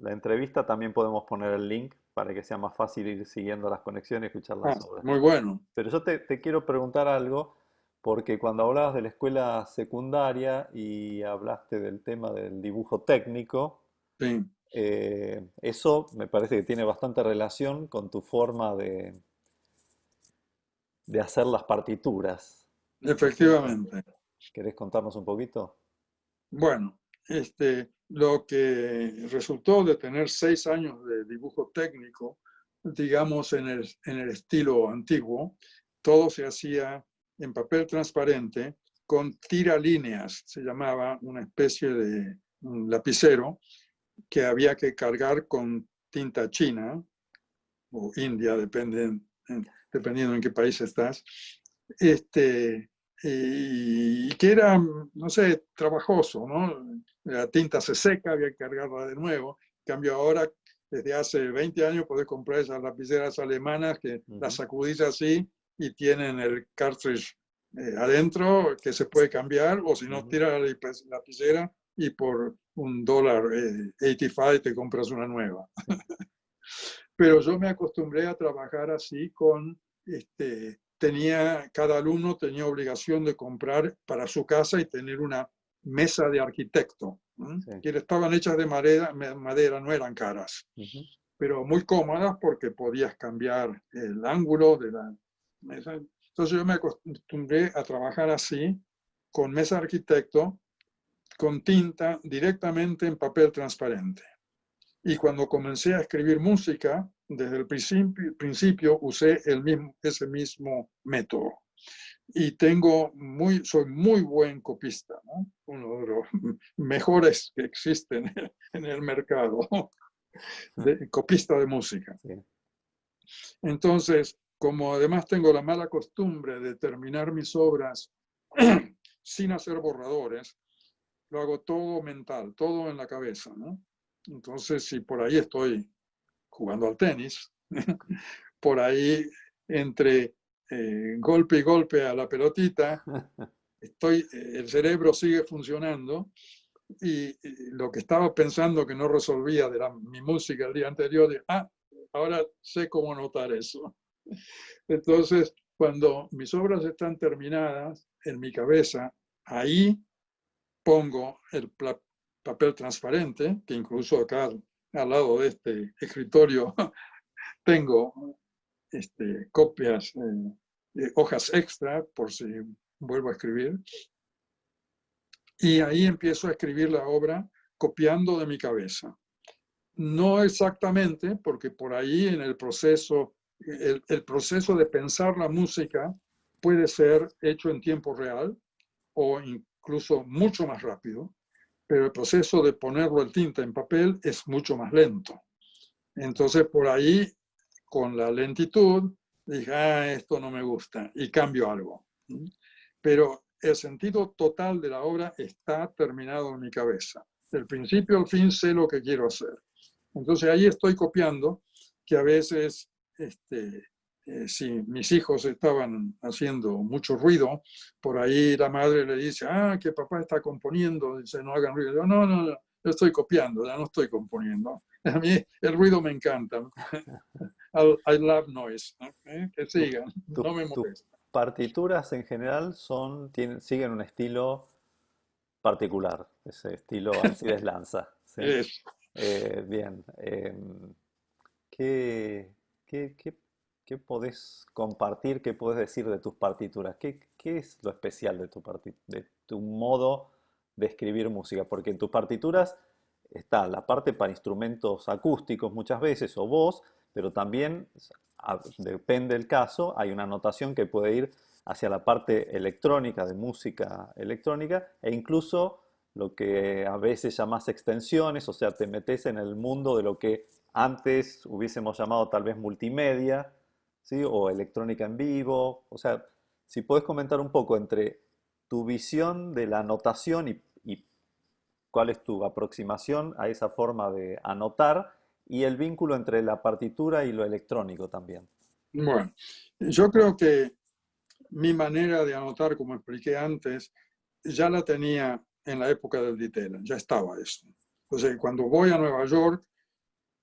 entrevista también podemos poner el link para que sea más fácil ir siguiendo las conexiones y escuchar las obras. Muy bueno. Pero yo te quiero preguntar algo, porque cuando hablabas de la escuela secundaria y hablaste del tema del dibujo técnico, Sí, eso me parece que tiene bastante relación con tu forma de hacer las partituras, ¿no es cierto? efectivamente. ¿Querés contarnos un poquito? Bueno, lo que resultó de tener 6 años de dibujo técnico, digamos en el estilo antiguo, todo se hacía en papel transparente con tiralíneas, se llamaba una especie de un lapicero que había que cargar con tinta china o india, dependiendo en qué país estás, y que era, no sé, trabajoso, ¿no? La tinta se seca, había que cargarla de nuevo. En cambio ahora, desde hace 20 años, podés comprar esas lapiceras alemanas que las Ujú, sacudís así y tienen el cartridge adentro que se puede cambiar, o si no, ujú. tira la lapicera y por $1.85 te compras una nueva. Sí. Pero yo me acostumbré a trabajar así cada alumno tenía obligación de comprar para su casa y tener una mesa de arquitecto, Sí. que estaban hechas de madera, no eran caras, Ujú. pero muy cómodas porque podías cambiar el ángulo de la mesa. Entonces yo me acostumbré a trabajar así, con mesa de arquitecto, con tinta directamente en papel transparente. Y cuando comencé a escribir música, desde el principio usé ese mismo método. Y soy muy buen copista, ¿no? Uno de los mejores que existen en el mercado, copista de música. Sí. Entonces, como además tengo la mala costumbre de terminar mis obras sin hacer borradores, lo hago todo mental, todo en la cabeza, ¿no? Entonces, si por ahí estoy jugando al tenis, por ahí entre golpe y golpe a la pelotita, el cerebro sigue funcionando y lo que estaba pensando que no resolvía de mi música el día anterior, ahora sé cómo notar eso. Entonces, cuando mis obras están terminadas en mi cabeza, ahí pongo el papel transparente, que incluso acá al lado de este escritorio tengo copias, hojas extra por si vuelvo a escribir. Y ahí empiezo a escribir la obra copiando de mi cabeza. No exactamente, porque por ahí en el proceso de pensar la música puede ser hecho en tiempo real o incluso mucho más rápido, pero el proceso de ponerlo en tinta en papel es mucho más lento. Entonces por ahí, con la lentitud, dije, esto no me gusta y cambio algo. Pero el sentido total de la obra está terminado en mi cabeza. Del principio al fin sé lo que quiero hacer. Entonces ahí estoy copiando, que a veces, si mis hijos estaban haciendo mucho ruido, por ahí la madre le dice, que papá está componiendo, dice, no hagan ruido. Yo, no, yo estoy copiando, ya no estoy componiendo. A mí el ruido me encanta. I love noise. Que Tu- sigan, no me tus molesta. partituras en general siguen un estilo particular, ese estilo Alcides Lanza, ¿sí? Es, Bien. ¿Qué, qué, qué- qué podés compartir, qué podés decir de tus partituras? ¿Qué es lo especial de tu modo de escribir música? Porque en tus partituras está la parte para instrumentos acústicos muchas veces o voz, pero también, depende del caso, hay una notación que puede ir hacia la parte electrónica, de música electrónica, e incluso lo que a veces llamas extensiones, o sea, te metes en el mundo de lo que antes hubiésemos llamado tal vez multimedia, ¿sí? O electrónica en vivo. O sea, si puedes comentar un poco entre tu visión de la anotación y cuál es tu aproximación a esa forma de anotar y el vínculo entre la partitura y lo electrónico también. bueno, yo creo que mi manera de anotar, como expliqué antes, ya la tenía en la época del Ditela, ya estaba eso. Entonces, cuando voy a Nueva York,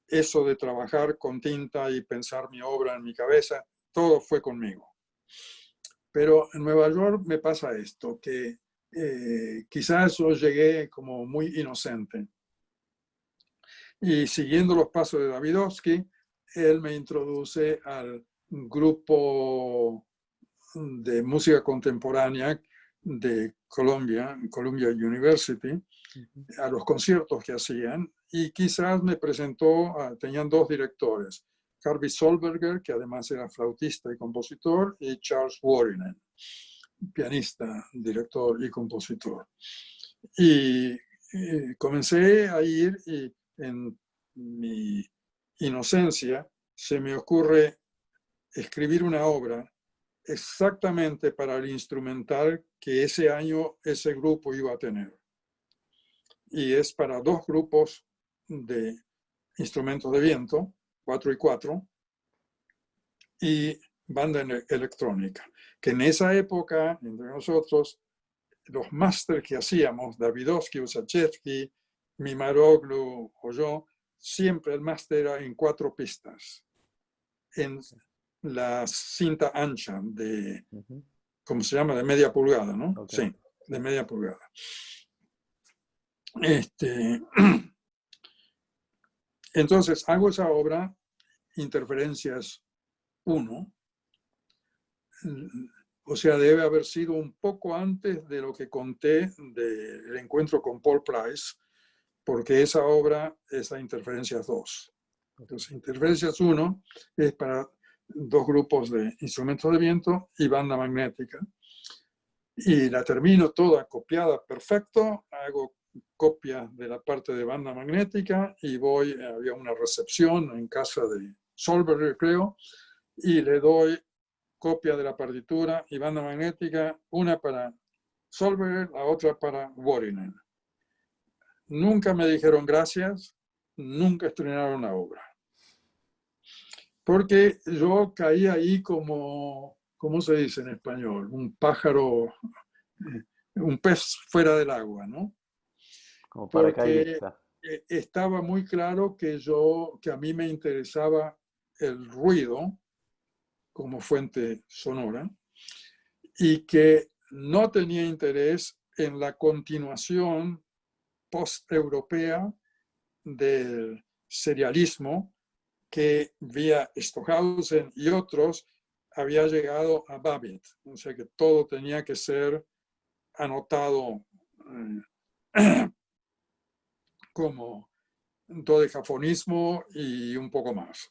eso de trabajar con tinta y pensar mi obra en mi cabeza, todo fue conmigo. Pero en Nueva York me pasa esto, que quizás yo llegué como muy inocente. Y siguiendo los pasos de Davidovsky, él me introduce al grupo de música contemporánea de Columbia University, Ujú. a los conciertos que hacían, y quizás me presentó, tenían dos directores, Harvey Solberger, que además era flautista y compositor, y Charles Warren, pianista, director y compositor. Y comencé a ir y en mi inocencia se me ocurre escribir una obra exactamente para el instrumental que ese año ese grupo iba a tener. Y es para dos grupos de instrumentos de viento, 4 y 4, y banda electrónica. Que en esa época, entre nosotros, los máster que hacíamos, Davidovsky, Usachevsky, Mimaroglu o yo, siempre el máster era en 4 pistas, en la cinta ancha de, Ujú. ¿cómo se llama? De media pulgada, ¿no? Ok. Sí, de media pulgada. Este, entonces hago esa obra, Interferencias 1, o sea, debe haber sido un poco antes de lo que conté del encuentro con Paul Price, porque esa obra es a Interferencias 2. Entonces, Interferencias 1 es para dos grupos de instrumentos de viento y banda magnética. Y la termino toda copiada perfecto, hago copia de la parte de banda magnética y había una recepción en casa de Solberg, creo, y le doy copia de la partitura y banda magnética, una para Solberg, la otra para Vuorinen. Nunca me dijeron gracias, nunca estrenaron la obra. Porque yo caí ahí como, ¿cómo se dice en español? Un pájaro, un pez fuera del agua, ¿no? Como Porque paracaidista. estaba muy claro que a mí me interesaba el ruido como fuente sonora y que no tenía interés en la continuación post-europea del serialismo que vía Stockhausen y otros había llegado a Babbitt. O sea que todo tenía que ser anotado como dodecafonismo y un poco más.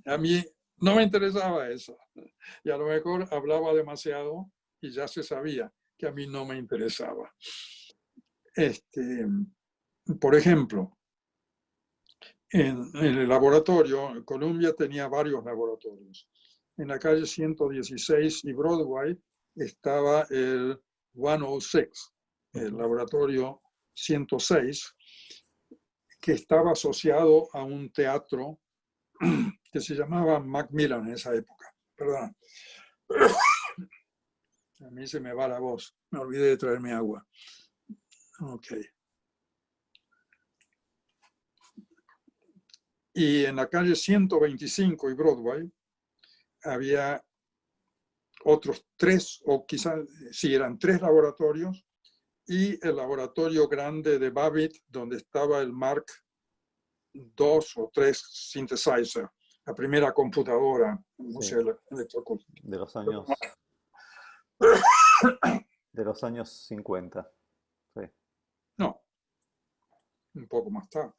A mí no me interesaba eso. Y a lo mejor hablaba demasiado y ya se sabía que a mí no me interesaba. Por ejemplo, en el laboratorio, Columbia tenía varios laboratorios. En la calle 116 y Broadway estaba el 106, el laboratorio 106, que estaba asociado a un teatro que se llamaba Macmillan en esa época. Perdón. A mí se me va la voz. Me olvidé de traerme agua. Ok. Y en la calle 125 y Broadway había otros 3, o quizás sí, eran 3 laboratorios, y el laboratorio grande de Babbitt, donde estaba el Mark 2 o 3 synthesizer, la primera computadora, no Sí, sé, de los años 50. Sí. No, un poco más tarde.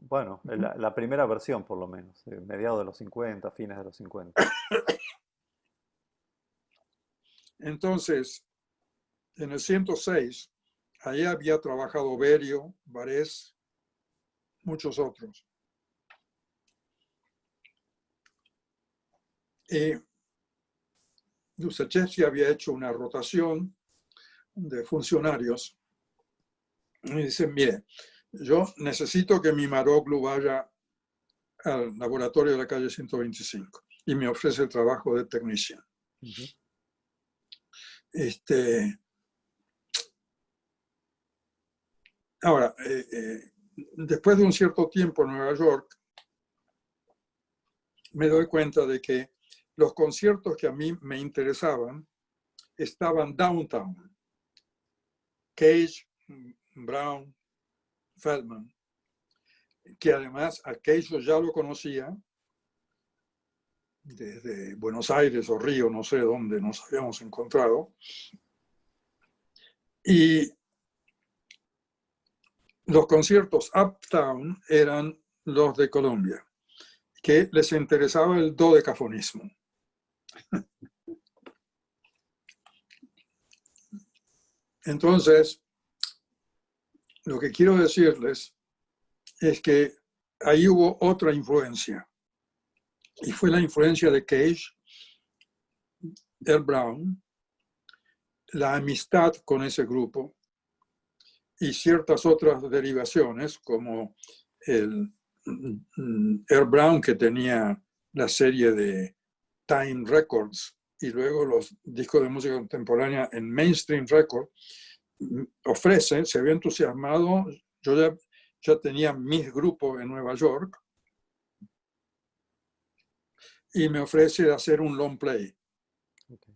Bueno, la primera versión por lo menos, mediados de los 50, fines de los 50. Entonces, en el 106, ahí había trabajado Berio, Varese, muchos otros. Y Dusachevsky había hecho una rotación de funcionarios y dice, mire, yo necesito que mi Maroglu vaya al laboratorio de la calle 125 y me ofrece el trabajo de technician. Ujú. Ahora, después de un cierto tiempo en Nueva York, me doy cuenta de que los conciertos que a mí me interesaban estaban downtown. Cage, Brown, Feldman, que además a Cage yo ya lo conocía desde Buenos Aires o Río, no sé dónde nos habíamos encontrado. Y los conciertos uptown eran los de Colombia, que les interesaba el dodecafonismo. Entonces, lo que quiero decirles es que ahí hubo otra influencia, y fue la influencia de Cage, Earl Brown, la amistad con ese grupo y ciertas otras derivaciones, como el Earl Brown, que tenía la serie de Time Records y luego los discos de música contemporánea en Mainstream Records, ofrece, se había entusiasmado, yo ya tenía mis grupos en Nueva York y me ofrece hacer un long play. Okay.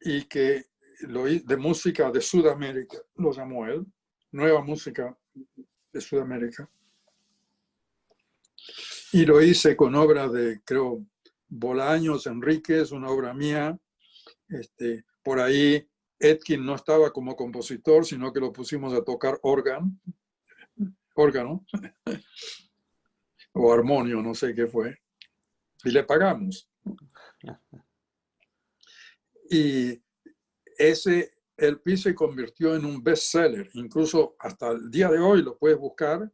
Y que de música de Sudamérica, lo llamó él, nueva música de Sudamérica. Y lo hice con obras de, creo, Bolaños Enríquez, una obra mía. Por ahí Etkin no estaba como compositor, sino que lo pusimos a tocar órgano. órgano o armonio, no sé qué fue, y le pagamos. Y ese LP se convirtió en un bestseller. Incluso hasta el día de hoy lo puedes buscar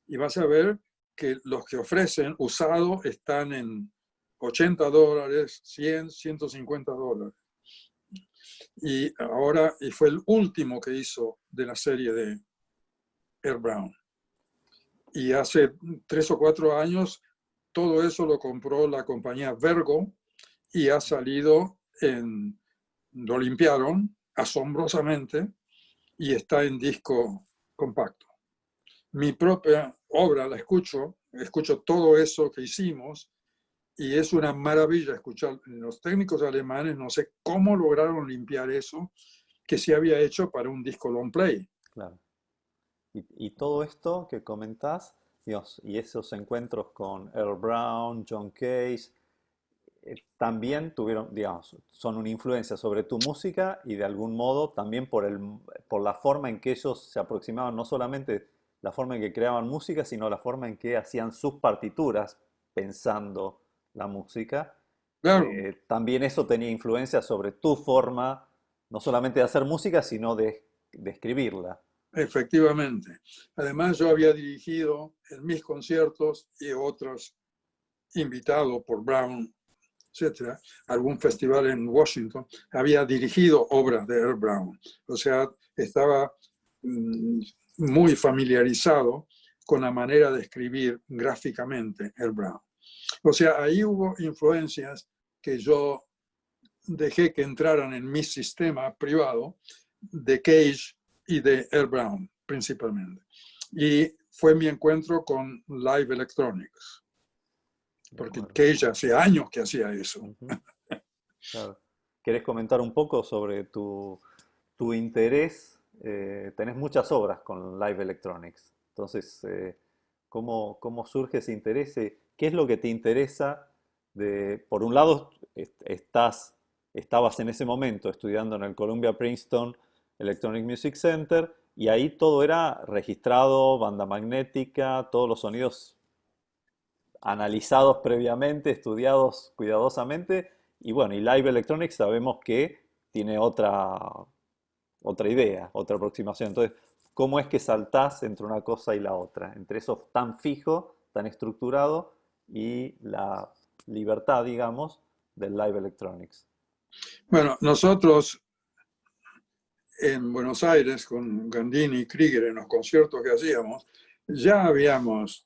y vas a ver que los que ofrecen usado están en $80, 100, $150. Y ahora, y fue el último que hizo de la serie de Air Brown. Y hace 3 o 4 años todo eso lo compró la compañía Vergo y ha salido lo limpiaron asombrosamente y está en disco compacto. Mi propia obra la escucho todo eso que hicimos y es una maravilla escuchar. Los técnicos alemanes no sé cómo lograron limpiar eso que se había hecho para un disco long play. Claro. Y todo esto que comentás, Dios, y esos encuentros con Earl Brown, John Cage, también tuvieron, digamos, son una influencia sobre tu música y de algún modo también por la forma en que ellos se aproximaban, no solamente la forma en que creaban música, sino la forma en que hacían sus partituras pensando la música. Claro, También eso tenía influencia sobre tu forma, no solamente de hacer música, sino de escribirla. efectivamente. Además, yo había dirigido en mis conciertos y otros invitado por Brown, etcétera, algún festival en Washington, había dirigido obras de Earl Brown. O sea, estaba muy familiarizado con la manera de escribir gráficamente Earl Brown. O sea, ahí hubo influencias que yo dejé que entraran en mi sistema privado de Cage y de Earl Brown, principalmente. Y fue mi encuentro con Live Electronics, De porque acuerdo. Cage hace años que hacía eso. Ujú. Claro. ¿Querés comentar un poco sobre tu interés? Tenés muchas obras con Live Electronics. Entonces, ¿cómo surge ese interés? ¿Qué es lo que te interesa por un lado, estabas en ese momento estudiando en el Columbia Princeton Electronic Music Center y ahí todo era registrado, banda magnética, todos los sonidos analizados previamente, estudiados cuidadosamente, y bueno, y Live Electronics sabemos que tiene otra idea, otra aproximación. Entonces, ¿cómo es que saltás entre una cosa y la otra? Entre eso tan fijo, tan estructurado y la libertad, digamos, del Live Electronics. Bueno, nosotros en Buenos Aires con Gandini y Krieger en los conciertos que hacíamos, ya habíamos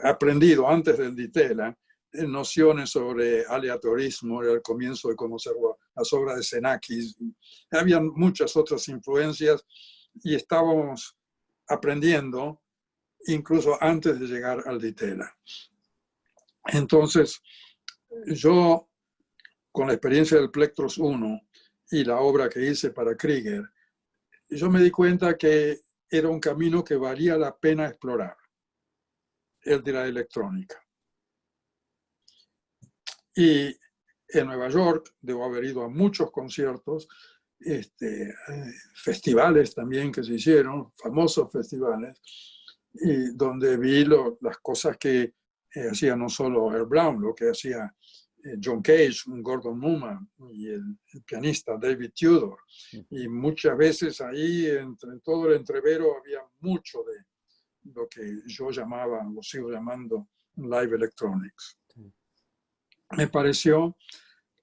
aprendido antes del Ditela nociones sobre aleatorismo, era el comienzo de conocer las obras de Xenakis. Había muchas otras influencias y estábamos aprendiendo incluso antes de llegar al Ditela. Entonces, yo, con la experiencia del Plectros 1 y la obra que hice para Krieger, yo me di cuenta que era un camino que valía la pena explorar, el de la electrónica. Y en Nueva York debo haber ido a muchos conciertos, festivales también que se hicieron, famosos festivales, y donde vi las cosas que hacía no solo Earl Brown, lo que hacía John Cage, Gordon Newman y el pianista David Tudor. Y muchas veces ahí, entre todo el entrevero, había mucho de lo que yo llamaba, o sigo llamando, live electronics. Me pareció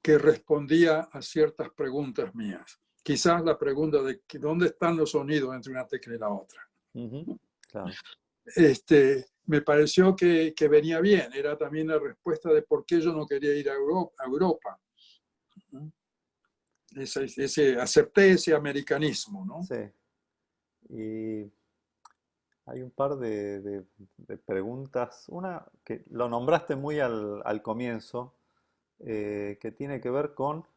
que respondía a ciertas preguntas mías. Quizás la pregunta de dónde están los sonidos entre una tecla y la otra. Ujú, claro. Me pareció que venía bien. Era también la respuesta de por qué yo no quería ir a Europa. Acepté ese americanismo, ¿no? Sí. Y hay un par de preguntas. Una que lo nombraste muy al comienzo, que tiene que ver con,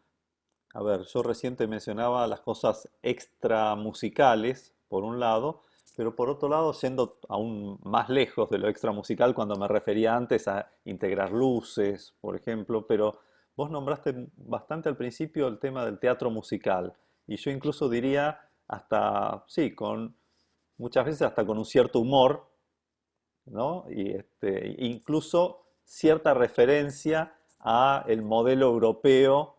a ver, yo recién te mencionaba las cosas extra musicales, por un lado, pero por otro lado, yendo aún más lejos de lo extra musical, cuando me refería antes a integrar luces, por ejemplo, pero vos nombraste bastante al principio el tema del teatro musical, y yo incluso diría hasta, sí, con muchas veces hasta con un cierto humor, ¿no? Y incluso cierta referencia a el modelo europeo.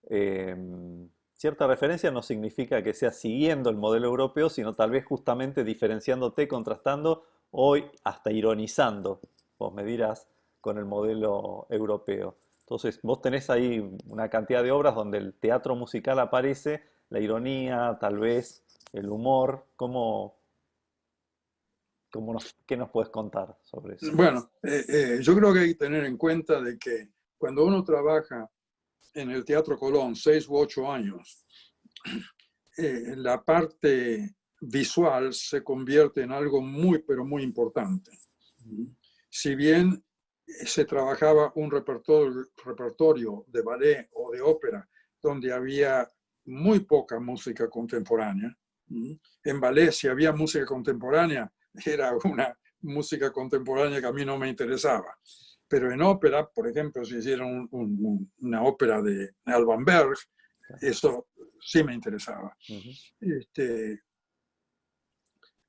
eh, Cierta referencia no significa que sea siguiendo el modelo europeo, sino tal vez justamente diferenciándote, contrastando o hasta ironizando, vos me dirás, con el modelo europeo. Entonces, vos tenés ahí una cantidad de obras donde el teatro musical aparece, la ironía, tal vez el humor. ¿Qué nos puedes contar sobre eso? Bueno, yo creo que hay que tener en cuenta de que cuando uno trabaja en el Teatro Colón 6 u 8 años, la parte visual se convierte en algo muy, pero muy importante. Si bien se trabajaba un repertorio de ballet o de ópera donde había muy poca música contemporánea, en ballet si había música contemporánea era una música contemporánea que a mí no me interesaba. Pero en ópera, por ejemplo, si hicieron una ópera de Alban Berg, eso sí me interesaba. Ujú.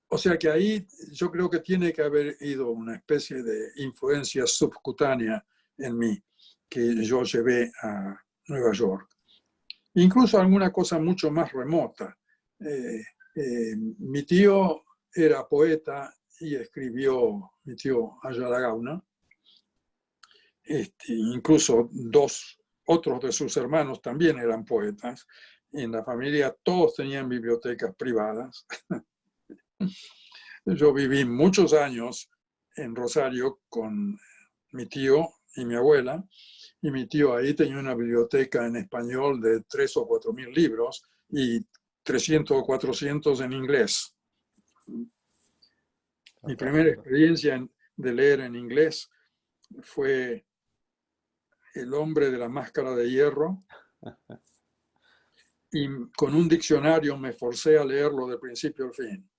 O sea que ahí yo creo que tiene que haber ido una especie de influencia subcutánea en mí que yo llevé a Nueva York. Incluso alguna cosa mucho más remota. Mi tío era poeta y escribió, mi tío Ayala Gauna. Incluso otros de sus hermanos también eran poetas. En la familia todos tenían bibliotecas privadas. Yo viví muchos años en Rosario con mi tío y mi abuela, y mi tío ahí tenía una biblioteca en español de 3 o 4 mil libros y 300 o 400 en inglés. Mi primera Fantástico. experiencia de leer en inglés fue El hombre de la máscara de hierro, y con un diccionario me forcé a leerlo de principio al fin.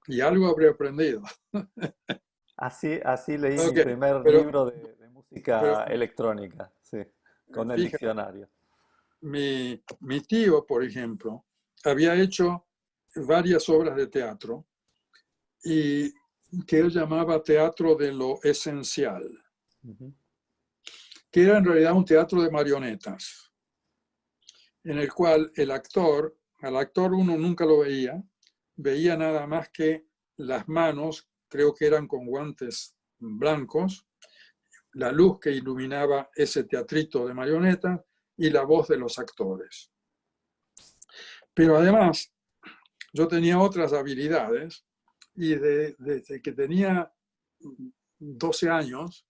Y algo habré aprendido. Así leí mi Okay, primer pero, libro de pero música electrónica, sí, con el fíjate, diccionario. mi tío, por ejemplo, había hecho varias obras de teatro y que él llamaba teatro de lo esencial, Ujú. que era en realidad un teatro de marionetas, en el cual al actor uno nunca lo veía nada más que las manos, creo que eran con guantes blancos, la luz que iluminaba ese teatrito de marionetas y la voz de los actores. Pero además, yo tenía otras habilidades y desde que tenía 12 años,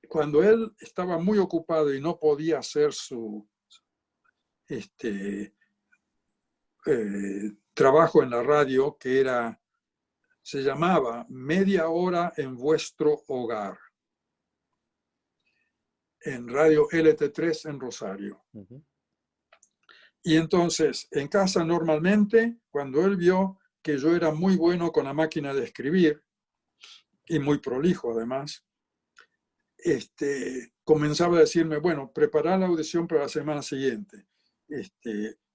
cuando él estaba muy ocupado y no podía hacer su trabajo en la radio, se llamaba Media Hora en Vuestro Hogar, en Radio LT3 en Rosario. Ujú. Y entonces, en casa normalmente, cuando él vio que yo era muy bueno con la máquina de escribir, y muy prolijo además, comenzaba a decirme, bueno, prepara la audición para la semana siguiente.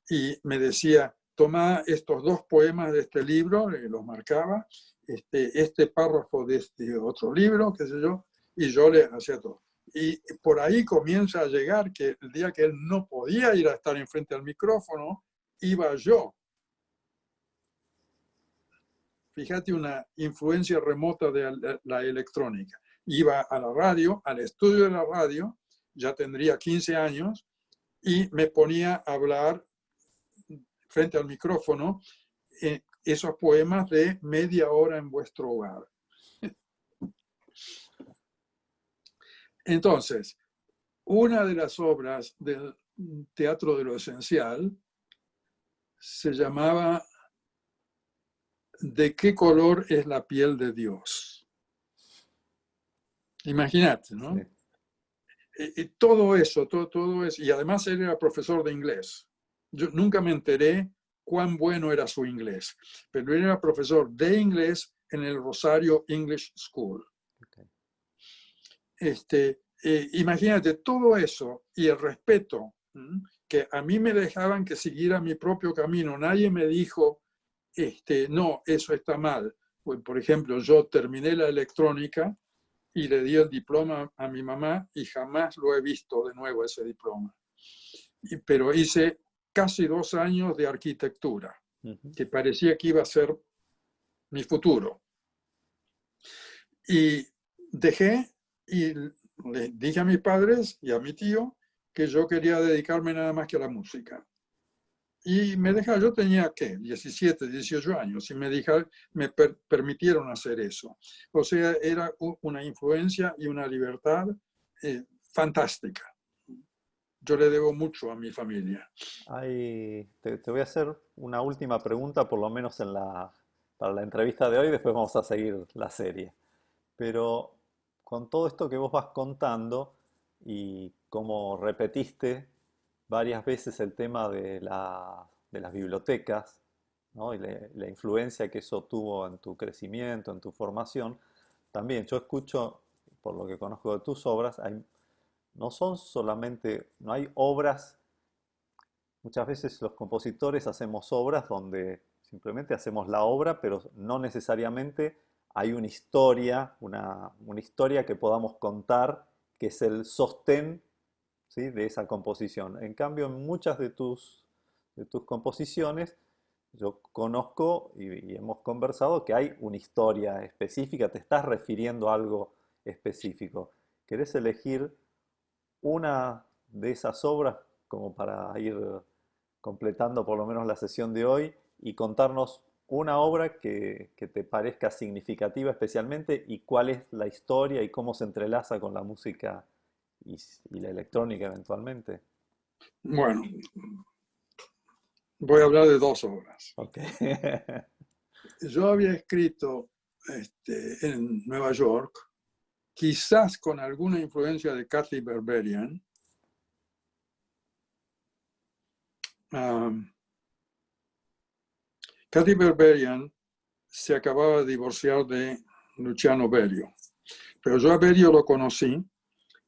Y me decía, toma estos 2 poemas de este libro, los marcaba, este párrafo de este otro libro, qué sé yo, y yo le hacía todo. Y por ahí comienza a llegar que el día que él no podía ir a estar enfrente al micrófono, iba yo. Fíjate una influencia remota de la electrónica. Iba a la radio, al estudio de la radio, ya tendría 15 años, y me ponía a hablar frente al micrófono esos poemas de Media Hora en Vuestro Hogar. Entonces, una de las obras del Teatro de lo Esencial se llamaba ¿De qué color es la piel de Dios? Imagínate, Sí. ¿no? Todo eso, y además él era profesor de inglés. Yo nunca me enteré cuán bueno era su inglés, pero él era profesor de inglés en el Rosario English School. Okay. Imagínate todo eso y el respeto, que a mí me dejaban que siguiera mi propio camino. Nadie me dijo, no, eso está mal. Pues, por ejemplo, yo terminé la electrónica y le di el diploma a mi mamá y jamás lo he visto de nuevo ese diploma. Pero hice casi 2 años de arquitectura, que parecía que iba a ser mi futuro. Y dejé y le dije a mis padres y a mi tío que yo quería dedicarme nada más que a la música. Y me dejaron, yo tenía, ¿qué? 17, 18 años, y me permitieron hacer eso. O sea, era una influencia y una libertad fantástica. Yo le debo mucho a mi familia. Te voy a hacer una última pregunta, por lo menos para la entrevista de hoy, después vamos a seguir la serie. Pero con todo esto que vos vas contando y cómo repetiste varias veces el tema de las bibliotecas, ¿no? Y la influencia que eso tuvo en tu crecimiento, en tu formación, también yo escucho, por lo que conozco de tus obras, no son solamente, no hay obras. Muchas veces los compositores hacemos obras donde simplemente hacemos la obra, pero no necesariamente hay una historia que podamos contar, que es el sostén, ¿sí?, de esa composición. En cambio, en muchas de tus composiciones, yo conozco y hemos conversado que hay una historia específica, te estás refiriendo a algo específico. ¿Querés elegir una de esas obras como para ir completando por lo menos la sesión de hoy y contarnos una obra que te parezca significativa especialmente y cuál es la historia y cómo se entrelaza con la música y la electrónica eventualmente? Bueno, voy a hablar de 2 obras. Ok. Yo había escrito en Nueva York, quizás con alguna influencia de Kathy Berberian, Kathy Berberian se acababa de divorciar de Luciano Berio, pero yo a Berio lo conocí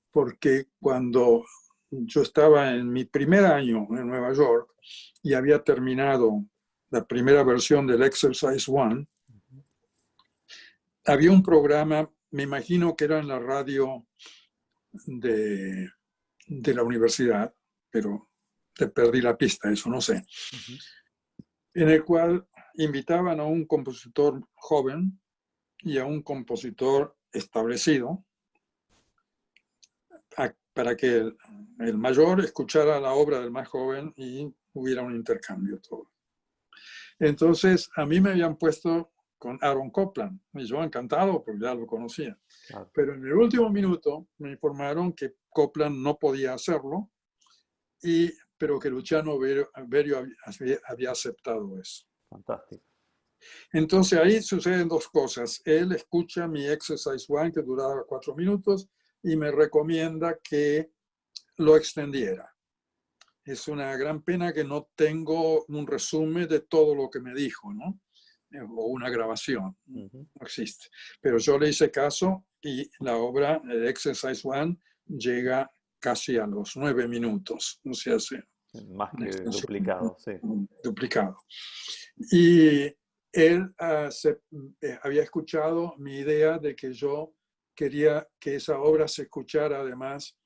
porque cuando yo estaba en mi primer año en Nueva York y había terminado la primera versión del Exercise One, había un programa, me imagino que era en la radio de la universidad, pero te perdí la pista, eso no sé, en el cual invitaban a un compositor joven y a un compositor establecido para que el mayor escuchara la obra del más joven y hubiera un intercambio todo. Entonces, a mí me habían puesto con Aaron Copland, y yo encantado porque ya lo conocía. Claro. Pero en el último minuto me informaron que Copland no podía hacerlo, pero que Luciano Berio había aceptado eso. Fantástico. Entonces ahí suceden 2 cosas. Él escucha mi Exercise One, que duraba 4 minutos, y me recomienda que lo extendiera. Es una gran pena que no tengo un resumen de todo lo que me dijo, ¿no? O una grabación, no existe. Pero yo le hice caso y la obra, el Exercise One, llega casi a los 9 minutos. O sea, Más que duplicado, sí. Duplicado. Y él había escuchado mi idea de que yo quería que esa obra se escuchara además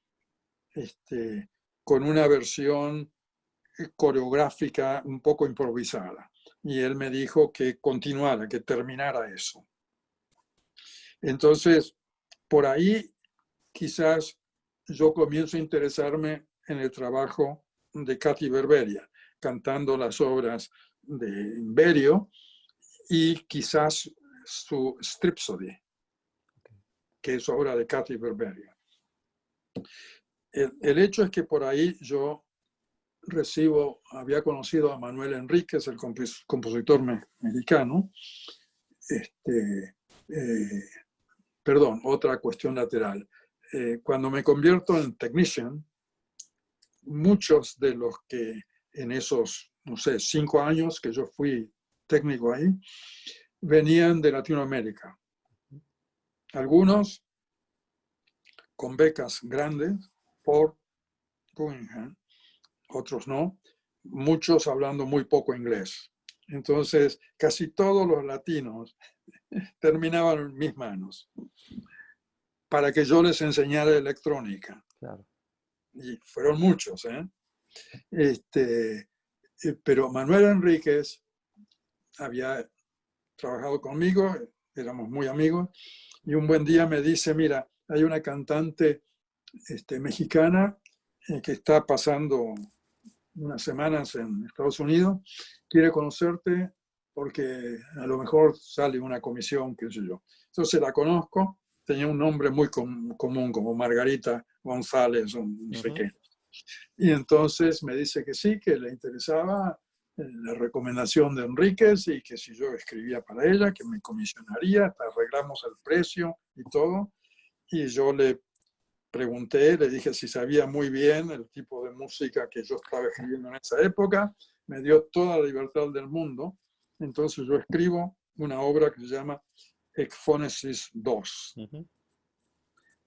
con una versión coreográfica un poco improvisada. Y él me dijo que continuara, que terminara eso. Entonces, por ahí quizás yo comienzo a interesarme en el trabajo de Kathy Berberia, cantando las obras de Berio y quizás su Stripsody, que es obra de Kathy Berberia. El hecho es que por ahí yo había conocido a Manuel Enríquez, el compositor mexicano. Perdón, otra cuestión lateral. Cuando me convierto en technician, muchos de los que en esos, no sé, 5 años que yo fui técnico ahí, venían de Latinoamérica. Algunos con becas grandes por Guggenheim, otros no, muchos hablando muy poco inglés. Entonces, casi todos los latinos terminaban en mis manos para que yo les enseñara electrónica. Claro. Y fueron muchos, ¿eh? Pero Manuel Enríquez había trabajado conmigo, éramos muy amigos, y un buen día me dice, mira, hay una cantante mexicana que está pasando unas semanas en Estados Unidos, quiere conocerte porque a lo mejor sale una comisión, qué sé yo. Entonces la conozco, tenía un nombre muy común como Margarita González, o no sé qué. Y entonces me dice que sí, que le interesaba la recomendación de Enríquez y que si yo escribía para ella, que me comisionaría, hasta arreglamos el precio y todo. Y yo le pregunté, le dije si sabía muy bien el tipo de música que yo estaba escribiendo en esa época. Me dio toda la libertad del mundo. Entonces yo escribo una obra que se llama Ekphonesis 2.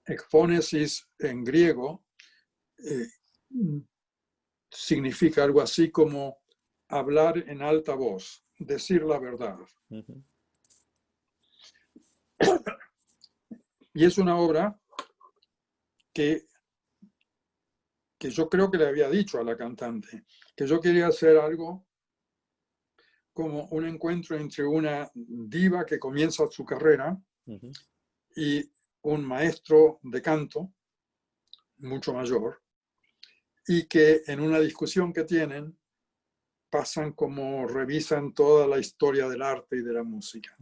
Ekphonesis en griego significa algo así como hablar en alta voz, decir la verdad. Y es una obra que yo creo que le había dicho a la cantante, que yo quería hacer algo como un encuentro entre una diva que comienza su carrera y un maestro de canto mucho mayor, y que en una discusión que tienen pasan como revisan toda la historia del arte y de la música.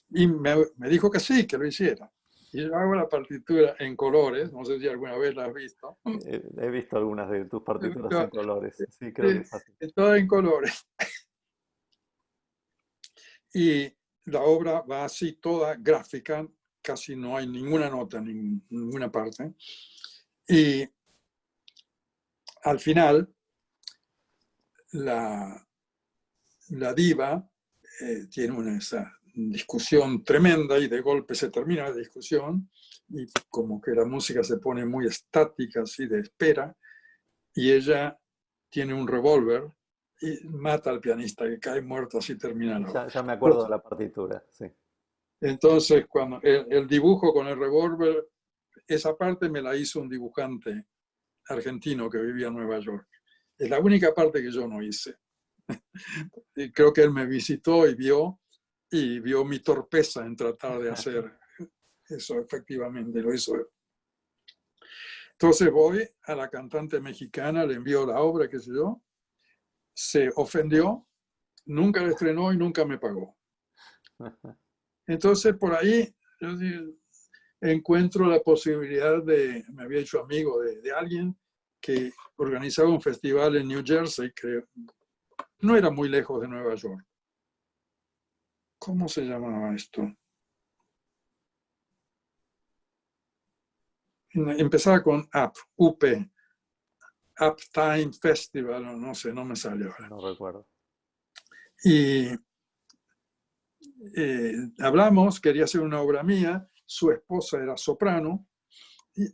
Y me dijo que sí, que lo hiciera. Y yo hago la partitura en colores, no sé si alguna vez la has visto. He visto algunas de tus partituras en colores. Sí, creo que es así. Todo en colores. Y la obra va así toda gráfica, casi no hay ninguna nota en ninguna parte. Y al final, la diva tiene esa discusión tremenda y de golpe se termina la discusión y como que la música se pone muy estática, así de espera, y ella tiene un revólver y mata al pianista que cae muerto, así termina la obra. Ya me acuerdo de la partitura, sí. Entonces, cuando el dibujo con el revólver, esa parte me la hizo un dibujante argentino que vivía en Nueva York. Es la única parte que yo no hice. Y creo que él me visitó y vio mi torpeza en tratar de hacer eso, efectivamente, lo hizo él. Entonces voy a la cantante mexicana, le envío la obra, qué sé yo, se ofendió, nunca la estrenó y nunca me pagó. Entonces por ahí yo encuentro la posibilidad me había hecho amigo de alguien que organizaba un festival en New Jersey, que no era muy lejos de Nueva York. ¿Cómo se llamaba esto? Empezaba con UP, Uptime Festival, no sé, no me sale ahora. No recuerdo. Y hablamos, quería hacer una obra mía, su esposa era soprano, y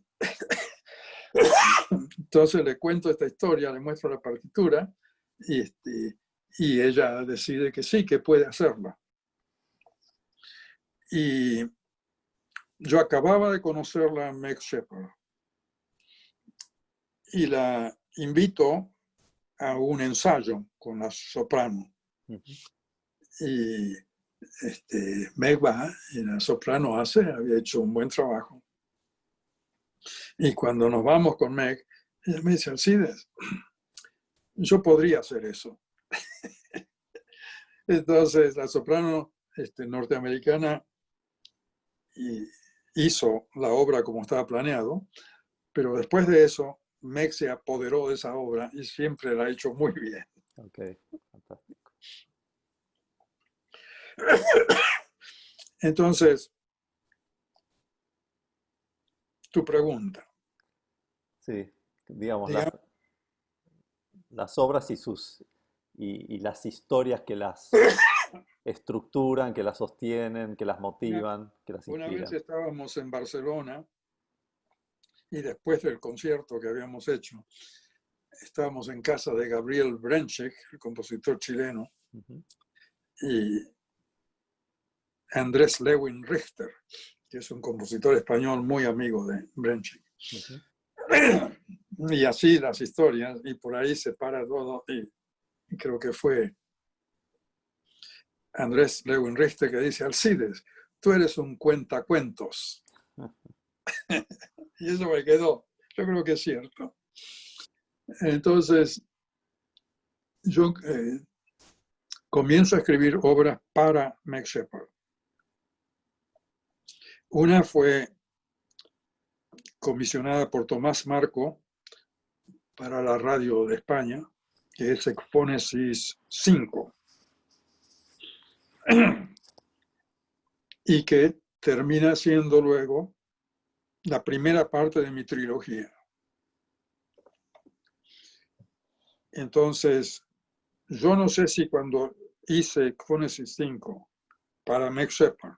entonces le cuento esta historia, le muestro la partitura, y ella decide que sí, que puede hacerla. Y yo acababa de conocerla a Meg Shepherd, y la invito a un ensayo con la soprano. Y Meg va, y la soprano había hecho un buen trabajo. Y cuando nos vamos con Meg, ella me dice, Alcides, yo podría hacer eso. Entonces la soprano norteamericana hizo la obra como estaba planeado, pero después de eso, Meg se apoderó de esa obra y siempre la ha hecho muy bien. Ok, fantástico. Entonces, tu pregunta. Sí, digamos, las obras y las historias que las estructuran, que las sostienen, que las motivan, que las Una vez inspiran. estábamos en Barcelona y después del concierto que habíamos hecho, estábamos en casa de Gabriel Brenchek, el compositor chileno, Ujú, y Andrés Lewin Richter, que es un compositor español muy amigo de Brenchik. ujú. Y así las historias, y por ahí se para todo, y creo que fue Andrés Lewin Richter que dice: Alcides, tú eres un cuentacuentos. Y eso me quedó. Yo creo que es cierto. Entonces, yo comienzo a escribir obras para Meg Shepherd. Una fue comisionada por Tomás Marco para la radio de España, que es Ekphonesis 5, y que termina siendo luego la primera parte de mi trilogía. Entonces, yo no sé si cuando hice Ekphonesis 5 para Meg Shepherd,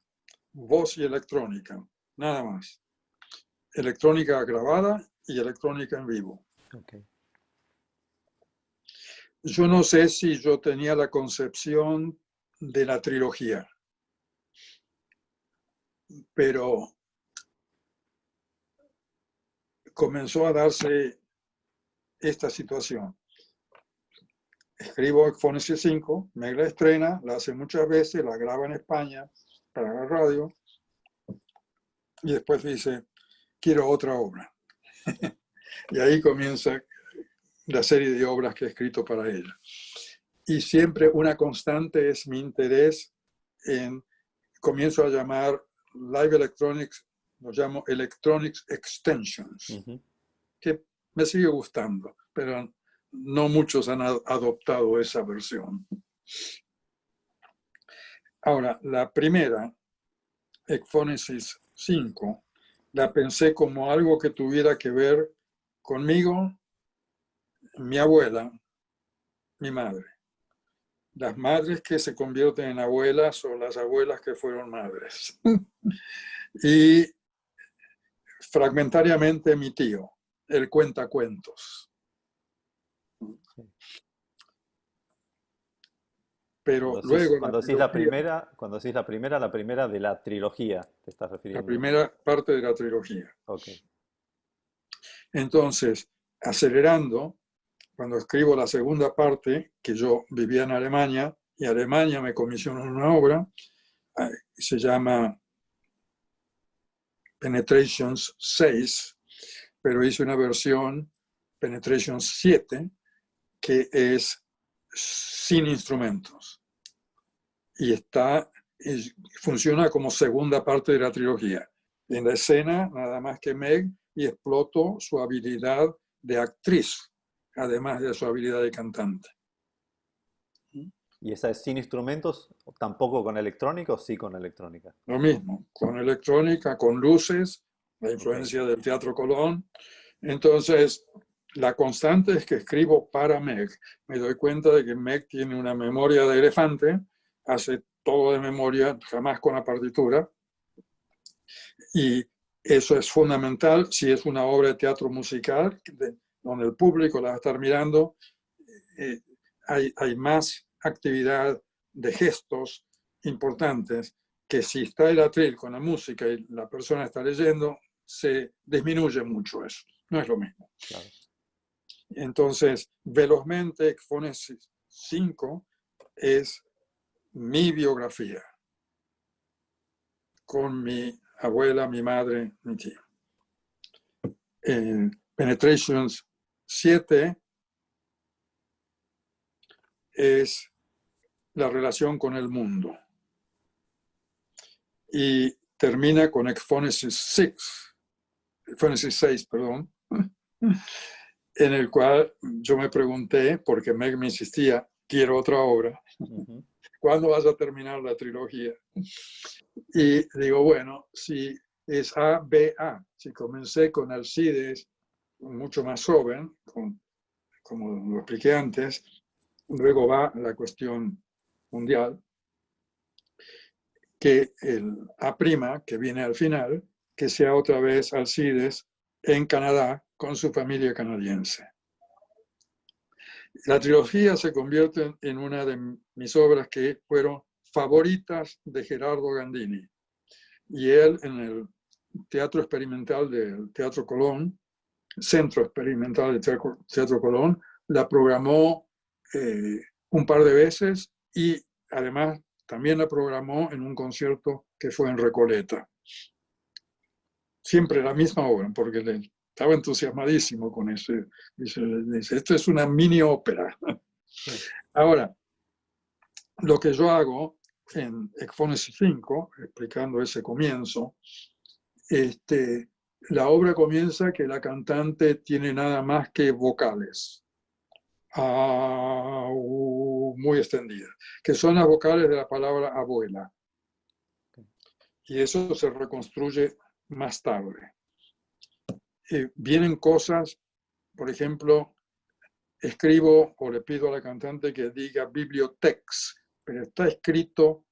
voz y electrónica, nada más. Electrónica grabada y electrónica en vivo. Okay. Yo no sé si yo tenía la concepción de la trilogía, pero comenzó a darse esta situación. Escribo Ekphonesis 5, Meg la estrena, la hace muchas veces, la graba en España para la radio, y después dice: quiero otra obra. Y ahí comienza la serie de obras que he escrito para ella. Y siempre una constante es mi interés en, comienzo a llamar Live Electronics, lo llamo Electronics Extensions, Ujú. que me sigue gustando, pero no muchos han adoptado esa versión. Ahora, la primera, Ekphonesis 5, la pensé como algo que tuviera que ver conmigo, mi abuela, mi madre. Las madres que se convierten en abuelas o las abuelas que fueron madres. Y fragmentariamente mi tío, el cuentacuentos. Sí. Pero luego Cuando decís la primera de la trilogía, te estás la refiriendo. primera parte de la trilogía. Ok. Entonces, acelerando, cuando escribo la segunda parte, que yo vivía en Alemania, y Alemania me comisionó una obra, se llama Penetrations 6, pero hice una versión, Penetrations 7, que es sin instrumentos. Y funciona como segunda parte de la trilogía. En la escena, nada más que Meg, y exploto su habilidad de actriz, además de su habilidad de cantante. ¿Y esa es sin instrumentos? ¿Tampoco con electrónica o sí con electrónica? Lo mismo, con electrónica, con luces, la Ok. influencia del Teatro Colón. Entonces, la constante es que escribo para Meg. Me doy cuenta de que Meg tiene una memoria de elefante, hace todo de memoria, jamás con la partitura. Y eso es fundamental si es una obra de teatro musical, donde el público la va a estar mirando. Hay más actividad de gestos importantes que si está el atril con la música y la persona está leyendo, se disminuye mucho eso. No es lo mismo. Claro. Entonces, velozmente, Ekphonesis 5 es mi biografía con mi abuela, mi madre, mi tío. Penetrations 7 es la relación con el mundo. Y termina con Ekphonesis 6, perdón, en el cual yo me pregunté, porque Meg me insistía, quiero otra obra, Ujú. ¿cuándo vas a terminar la trilogía? Y digo, bueno, si es A, B, A, si comencé con Alcides, mucho más joven, como lo expliqué antes, luego va la cuestión mundial, que el A', que viene al final, que sea otra vez Alcides en Canadá con su familia canadiense. La trilogía se convierte en una de mis obras que fueron favoritas de Gerardo Gandini. Y él en el Teatro Experimental del Teatro Colón, Centro Experimental del Teatro Colón, la programó un par de veces y además también la programó en un concierto que fue en Recoleta. Siempre la misma obra, porque él estaba entusiasmadísimo con eso. Dice, esto es una mini ópera. Sí. Ahora, lo que yo hago en Ekphonesis 5, explicando ese comienzo, la obra comienza que la cantante tiene nada más que vocales, muy extendidas, que son las vocales de la palabra abuela. Y eso se reconstruye más tarde. Vienen cosas, por ejemplo, escribo o le pido a la cantante que diga bibliotex, pero está escrito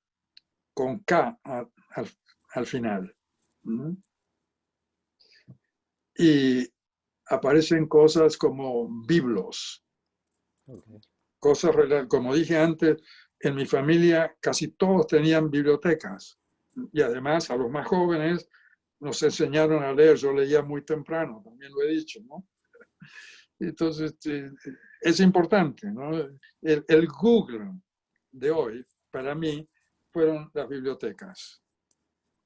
con K al final. Y aparecen cosas como biblos, Okay. cosas, como dije antes, en mi familia casi todos tenían bibliotecas y además a los más jóvenes nos enseñaron a leer, yo leía muy temprano, también lo he dicho, ¿no? Entonces, es importante, ¿no? El Google de hoy, para mí, fueron las bibliotecas,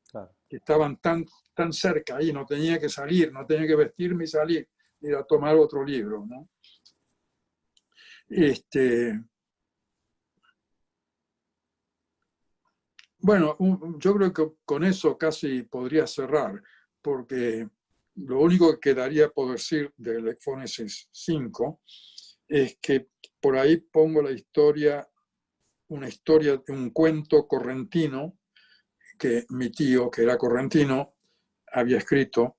Claro. que estaban tan cerca ahí, no tenía que salir, no tenía que vestirme y salir, ir a tomar otro libro, ¿no? Bueno, yo creo que con eso casi podría cerrar, porque lo único que quedaría por decir del Ekphonesis 5 es que por ahí pongo una historia de un cuento correntino que mi tío, que era correntino, había escrito.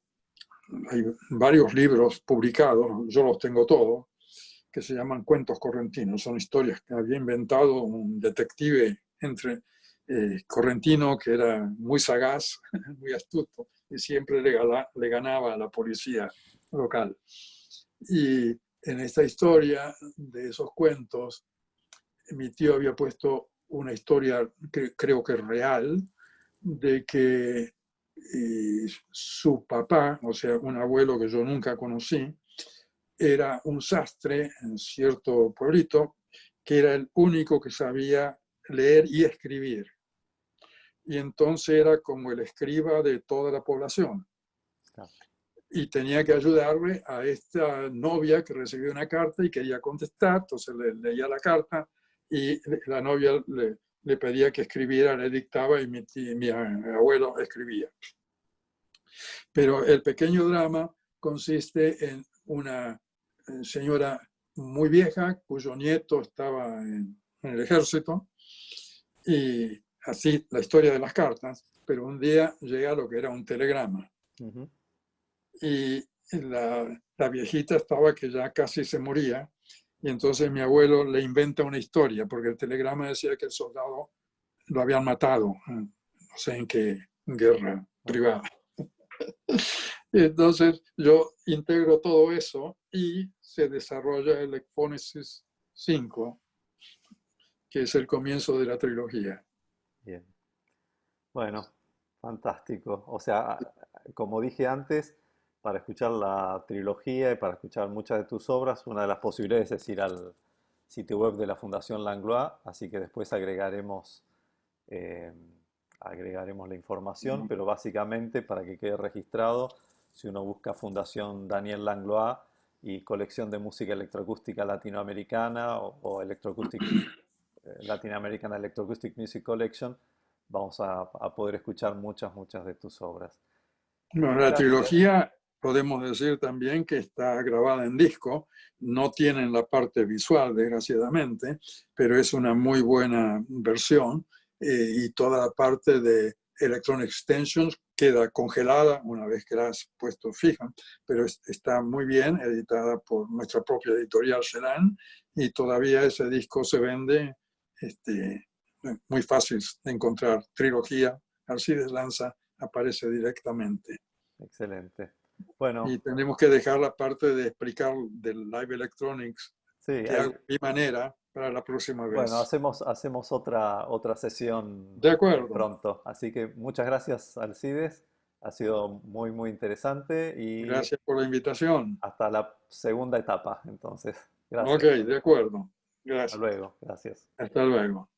Hay varios libros publicados, yo los tengo todos, que se llaman cuentos correntinos. Son historias que había inventado un detective correntino que era muy sagaz, muy astuto, y siempre le ganaba a la policía local. Y en esta historia de esos cuentos, mi tío había puesto una historia que creo que es real, de que su papá, o sea, un abuelo que yo nunca conocí, era un sastre en cierto pueblito, que era el único que sabía leer y escribir. Y entonces era como el escriba de toda la población. Claro. Y tenía que ayudarle a esta novia que recibió una carta y quería contestar, entonces le leía la carta y la novia le pedía que escribiera, le dictaba y mi abuelo escribía. Pero el pequeño drama consiste en una señora muy vieja cuyo nieto estaba en el ejército y así la historia de las cartas, pero un día llega lo que era un telegrama Uh-huh. y la viejita estaba que ya casi se moría y entonces mi abuelo le inventa una historia porque el telegrama decía que el soldado lo habían matado, no sé en qué guerra privada. Entonces yo integro todo eso y se desarrolla el Ekphonesis 5, que es el comienzo de la trilogía. Bien. Bueno, fantástico. O sea, como dije antes, para escuchar la trilogía y para escuchar muchas de tus obras, una de las posibilidades es ir al sitio web de la Fundación Langlois, así que después eh, agregaremos la información, pero básicamente para que quede registrado, si uno busca Fundación Daniel Langlois y colección de música electroacústica latinoamericana o Latin American Electroacoustic Music Collection, vamos a poder escuchar muchas de tus obras. Bueno, la Gracias. trilogía podemos decir también que está grabada en disco, no tienen la parte visual, desgraciadamente, pero es una muy buena versión y toda la parte de Electronic Extensions queda congelada una vez que la has puesto fija, pero está muy bien, editada por nuestra propia editorial Sheran y todavía ese disco se vende muy fácil de encontrar. Trilogía, Alcides Lanza aparece directamente. Excelente. Bueno, Y tenemos que dejar la parte de explicar del Live Electronics Sí, que hago a mi manera para la próxima bueno, vez. hacemos otra sesión De acuerdo. pronto. Así que muchas gracias, Alcides. Ha sido muy, muy interesante y Gracias por la invitación. hasta la segunda etapa. Entonces, Ok, gracias. de acuerdo. Hasta Gracias. luego. Gracias. Hasta luego.